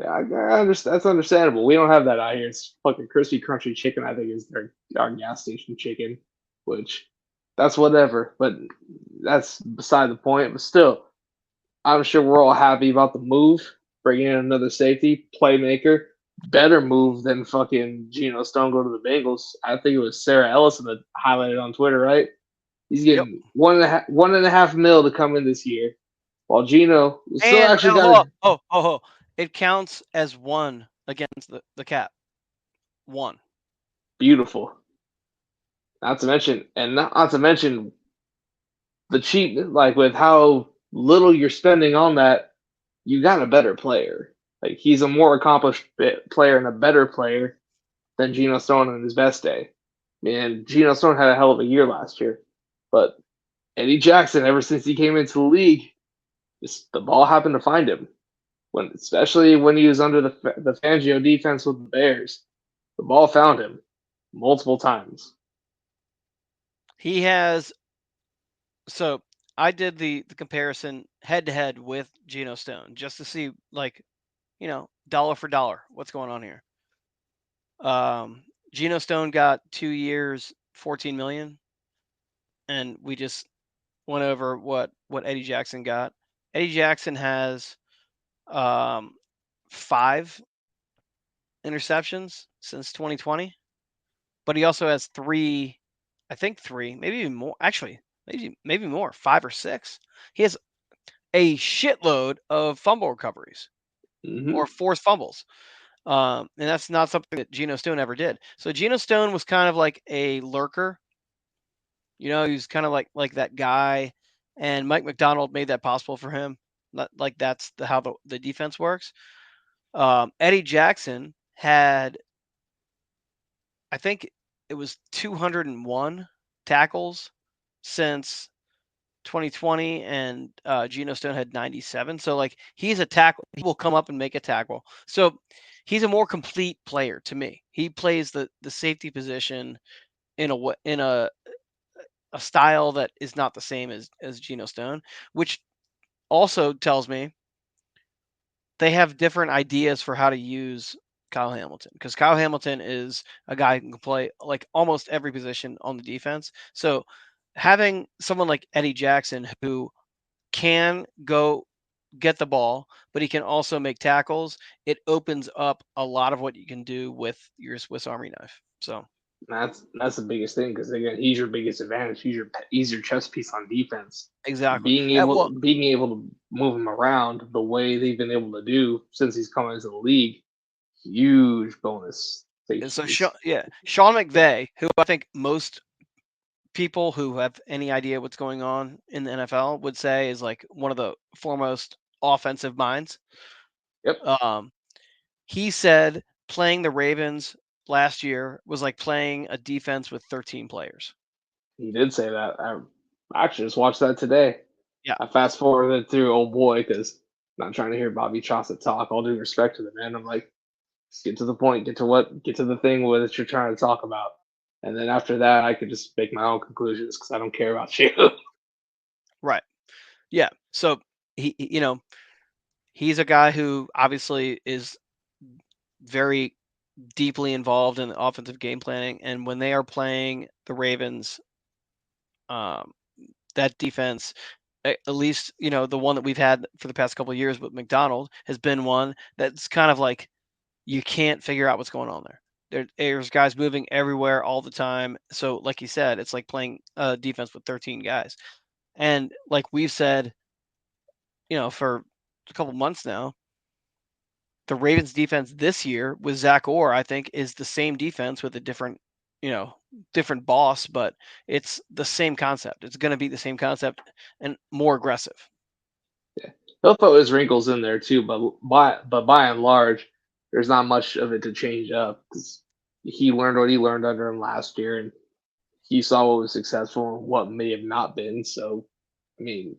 I understand. That's understandable. We don't have that out here. It's fucking crispy, crunchy chicken. I think is our gas station chicken, which that's whatever. But that's beside the point. But still, I'm sure we're all happy about the move, bringing in another safety playmaker. Better move than fucking Geno Stone go to the Bengals. I think it was Sarah Ellison that highlighted on Twitter, right? He's getting 1.5 mil to come in this year, while Geno still
And
actually got
it counts as one against the cap. One.
beautiful. Not to mention the cheap, like with how little you're spending on that, you got a better player. Like he's a more accomplished player and a better player than Geno Stone in his best day. Man, Geno Stone had a hell of a year last year, but Eddie Jackson, ever since he came into the league, just the ball happened to find him. Especially when he was under the Fangio defense with the Bears, the ball found him multiple times.
He has. So I did the comparison head to head with Geno Stone just to see, like, dollar for dollar, what's going on here. Geno Stone got 2 years, 14 million, and we just went over what Eddie Jackson got. Eddie Jackson has 5 interceptions since 2020, but he also has 3, I think 3, maybe even more. Actually, maybe more, 5 or 6. He has a shitload of fumble recoveries or forced fumbles. And that's not something that Geno Stone ever did. So Geno Stone was kind of like a lurker. He was kind of like that guy and Mike McDonald made that possible for him. Like that's how the defense works. Eddie Jackson had, I think it was 201 tackles since 2020, and Geno Stone had 97. So like he's a tackle. He will come up and make a tackle. So he's a more complete player to me. He plays the safety position in a style that is not the same as Geno Stone, which also tells me they have different ideas for how to use Kyle Hamilton, because Kyle Hamilton is a guy who can play like almost every position on the defense. So having someone like Eddie Jackson who can go get the ball, but he can also make tackles, it opens up a lot of what you can do with your Swiss Army knife. So
That's the biggest thing, because again, he's your biggest advantage. He's your chess piece on defense.
exactly.
Being able to move him around the way they've been able to do since he's come into the league, huge bonus.
So Sean McVay, who I think most people who have any idea what's going on in the NFL would say is like one of the foremost offensive minds.
Yep.
He said playing the Ravens last year was like playing a defense with 13 players.
He did say that. I actually just watched that today.
Yeah.
I fast forwarded through, oh boy, because I'm not trying to hear Bobby Chaucer talk. All due respect to the man, I'm like, just get to the point, get to the thing that you're trying to talk about, and then after that, I could just make my own conclusions because I don't care about you.
Right. Yeah. So he's a guy who obviously is very deeply involved in offensive game planning, and when they are playing the Ravens, that defense, at least the one that we've had for the past couple of years, but McDonald has been one that's kind of like you can't figure out what's going on there. There's guys moving everywhere all the time. So, like you said, it's like playing defense with 13 guys, and like we've said, for a couple months now, the Ravens defense this year with Zach Orr, I think, is the same defense with a different boss, but it's the same concept. It's going to be the same concept and more aggressive.
Yeah, he'll throw his wrinkles in there too, but by and large, there's not much of it to change up because he learned what he learned under him last year, and he saw what was successful and what may have not been. So, I mean,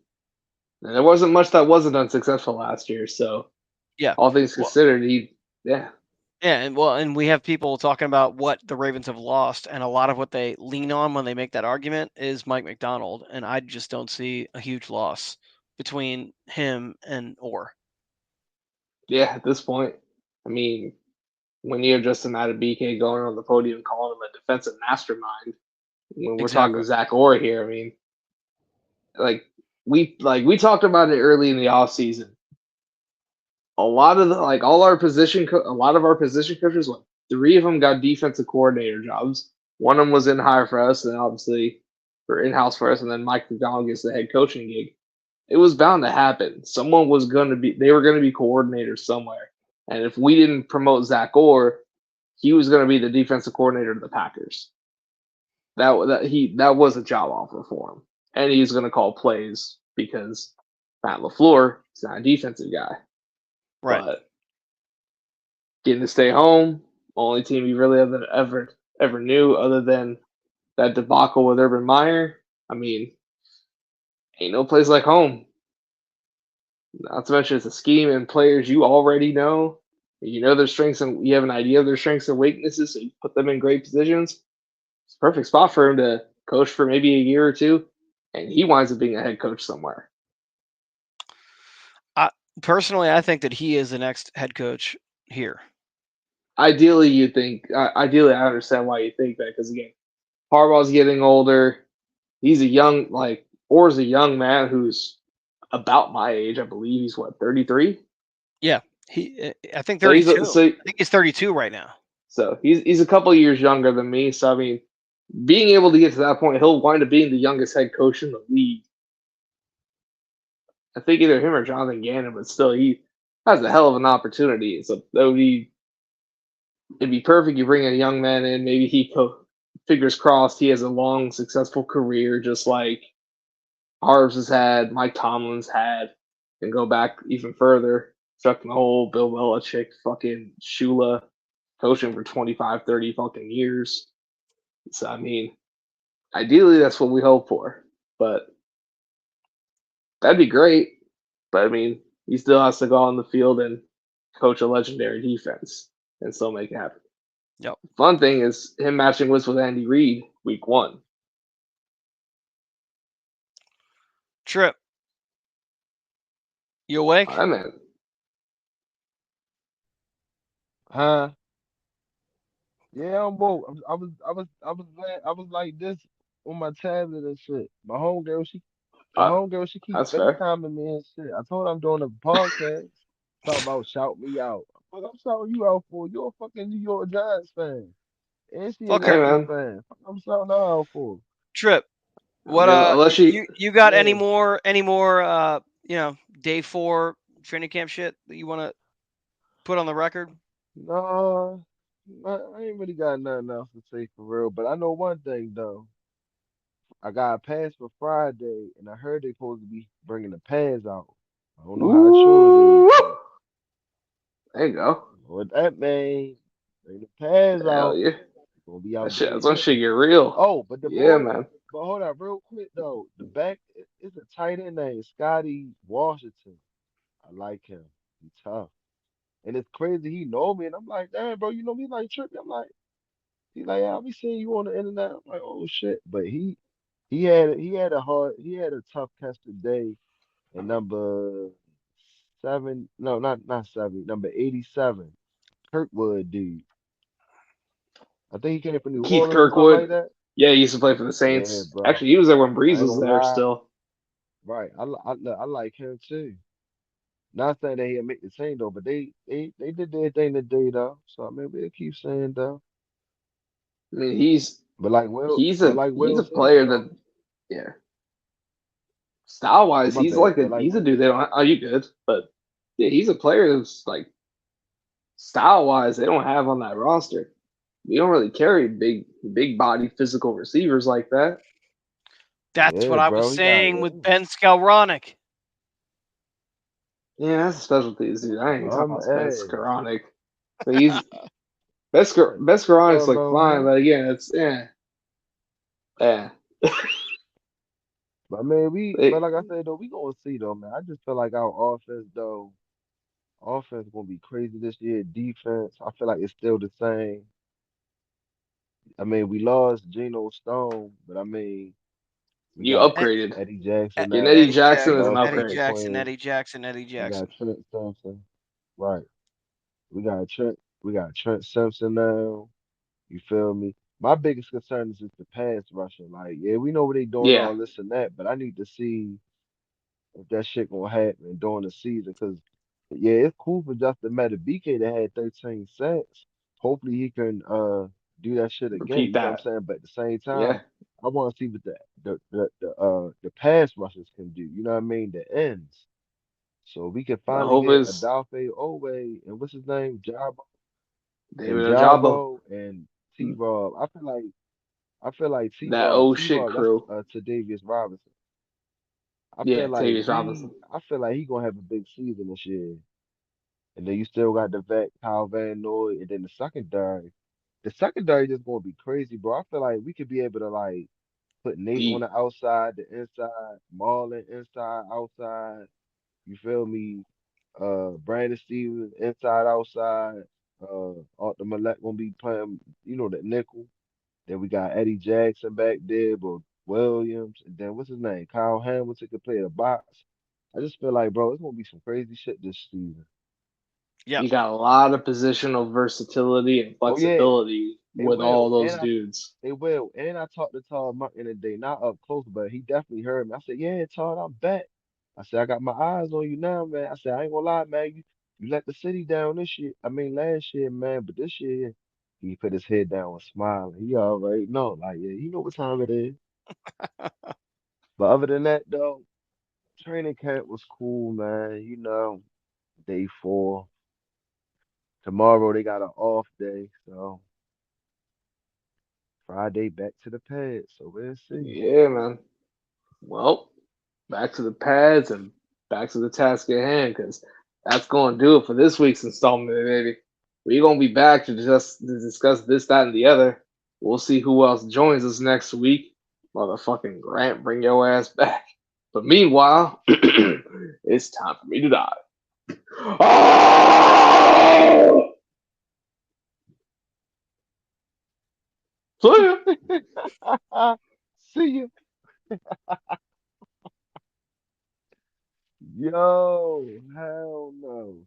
there wasn't much that wasn't unsuccessful last year. So,
yeah,
all things considered,
Yeah, and we have people talking about what the Ravens have lost, and a lot of what they lean on when they make that argument is Mike McDonald, and I just don't see a huge loss between him and Orr.
Yeah, at this point, I mean, when you have Justin BK going on the podium calling him a defensive mastermind, when we're talking Zach Orr here, I mean, we talked about it early in the offseason. A lot of our position coaches, like 3 of them got defensive coordinator jobs. One of them was in hire for us, and obviously for in-house for us, and then Mike McDonald gets the head coaching gig. It was bound to happen. They were going to be coordinators somewhere. And if we didn't promote Zach Orr, he was going to be the defensive coordinator of the Packers. That was a job offer for him. And he's going to call plays because Matt LaFleur is not a defensive guy.
Right.
But getting to stay home, only team he really ever knew other than that debacle with Urban Meyer. I mean, ain't no place like home. Not to mention it's a scheme and players you already know. You know their strengths and you have an idea of their strengths and weaknesses, so you put them in great positions. It's a perfect spot for him to coach for maybe a year or two, and he winds up being a head coach somewhere.
Personally, I think that he is the next head coach here.
Ideally, I understand why you think that, because again, Harbaugh's getting older. He's Orr's a young man who's about my age. I believe he's 33.
Yeah, I think 32. I think he's 32 right now.
So he's a couple years younger than me. So I mean, being able to get to that point, he'll wind up being the youngest head coach in the league. I think either him or Jonathan Gannon, but still, he has a hell of an opportunity. So it'd be perfect. You bring a young man in, maybe fingers crossed, he has a long, successful career, just like Harves has had, Mike Tomlin's had, and go back even further. Chuck Noll, Bill Belichick, fucking Shula, coaching for 25, 30 fucking years. So, I mean, ideally, that's what we hope for. But that'd be great. But, I mean, he still has to go on the field and coach a legendary defense and still make it happen.
Yep.
Fun thing is him matching wits with Andy Reid week 1.
Trip, you awake?
All right, man.
Huh? Yeah, I'm woke. I was like this on my tablet and shit. My
Uh,
homegirl, she keep
that's fair.
FaceTiming me and shit. I told her I'm doing a podcast. Talk about shout me out. What I'm shouting you out for? You're a fucking New York Giants fan. And she a
Okay.
Hey,
Lakers
man.
fan. Fuck I'm shouting her out for.
Trip,
I
what
mean, unless she,
you got
Yeah.
any more day 4 training camp shit that you want to put on the record?
No, I ain't really got nothing else to say for real. But I know one thing though. I got a pass for Friday, and I heard they supposed to be bringing the pads out. I don't know how true it is,
ooh,
but
there you go.
what that means, bring the pads
Hell
out.
yeah.
Gonna be
That
out
shit,
there
that's when shit
hitting.
get real.
Oh, but the
Yeah,
boy,
man.
but hold on, real quick though. The back is a tight end named Scotty Washington. I like him. He's tough. And it's crazy he know me, and I'm like, damn, bro, you know me like Trippy. I'm like, he's like, yeah, I be seeing you on the internet. I'm like, oh shit. But he had a tough catch today. And number seven, no, not seven, number 87, Kirkwood dude. I think he came from New
Keith
Orleans or something like
Kirkwood.
that.
Yeah, he used to play for the
Yeah,
Saints.
bro.
Actually, he was there when Breeze
I ain't
was
gonna
there
lie.
still.
Right. I like him too. Not saying that he'll make the team though, but they did their thing today though. So I mean we'll keep saying though.
I mean, he's
But like
a
Will said
player
though,
that, yeah, style
oh
wise,
my
he's
bad.
like
But like
he's a
Will,
dude they don't. Oh, you good? But yeah, he's a player that's like style wise they don't have on that roster. We don't really carry big body physical receivers like that.
That's what
yeah,
I was
bro, he got
saying with Ben Skowronek.
Yeah, that's a specialty, dude. I ain't even talking
bum
about Ben
ass.
Skoranek. But he's
Like,
Best
what you
Skoronek's
talking
like
about,
fine,
man?
but again, it's yeah.
But I mean, but
They,
like I said though, we gonna see though, man. I just feel like our offense though, offense gonna be crazy this year. Defense, I feel like it's still the same. I mean, we lost Geno Stone, but I mean, we
you
got
Ed,
upgraded.
Eddie
Ed,
Jackson
Getting
now.
Eddie
Eddie
We
Jackson is an
Jackson,
lost
Eddie
upgrade.
Trent
Jackson,
Quinn.
Eddie Jackson, Eddie
We got
Jackson.
Trent Simpson. Right. We got Trent Simpson now. You feel me? My biggest concern is just the pass rushing. Like, yeah, we know what they doing
Yeah,
all this and that, but I need to see if that shit gonna happen during the season. Cause yeah, it's cool for Justin Madubuike that had 13 sacks. Hopefully he can do that shit again.
repeat
You know what I'm
that.
saying? But at the same
Yeah,
time, I want to see what the pass rushers can do. You know what I mean? The ends. So we can
the
finally
hope
get
is
Adolphe Owe and what's his name,
David Ojabo,
Jabo and T Rob. I feel like
that oh
T
shit
Rob, that's
crew.
Davis Robinson.
Yeah, Tavius Robinson.
I feel like he gonna have a big season this year. And then you still got the vet Kyle Van Noy, and then the secondary. The secondary just gonna be crazy, bro. I feel like we could be able to like put Nate on
Deep.
the outside, the inside, Marlon inside, outside. You feel me? Brandon Stevens inside, outside. Arthur Millette gonna be playing, the nickel. Then we got Eddie Jackson back there, but Williams, and then what's his name? Kyle Hamilton could play the box. I just feel like, bro, it's gonna be some crazy shit this season.
Yep.
You got a lot of positional versatility and
Oh yeah,
flexibility
they
with
will,
all those dudes.
they will. And I talked to Todd Martin today, not up close, but he definitely heard me. I said, yeah, Todd, I'm back. I said, I got my eyes on you now, man. I said, I ain't gonna lie, man. You let the city down this year. I mean, last year, man, but this year, he put his head down and smiling. He already know, like, yeah, you know what time it is. But other than that, though, training camp was cool, man. Day 4. Tomorrow they got an off day, so Friday back to the pad. So we'll see.
Yeah, man. Well, back to the pads and back to the task at hand, because that's going to do it for this week's installment, baby. We're going to be back to discuss this, that, and the other. We'll see who else joins us next week. Motherfucking Grant, bring your ass back. But meanwhile, it's time for me to die. Oh! See ya.
See you. Yo, hell no.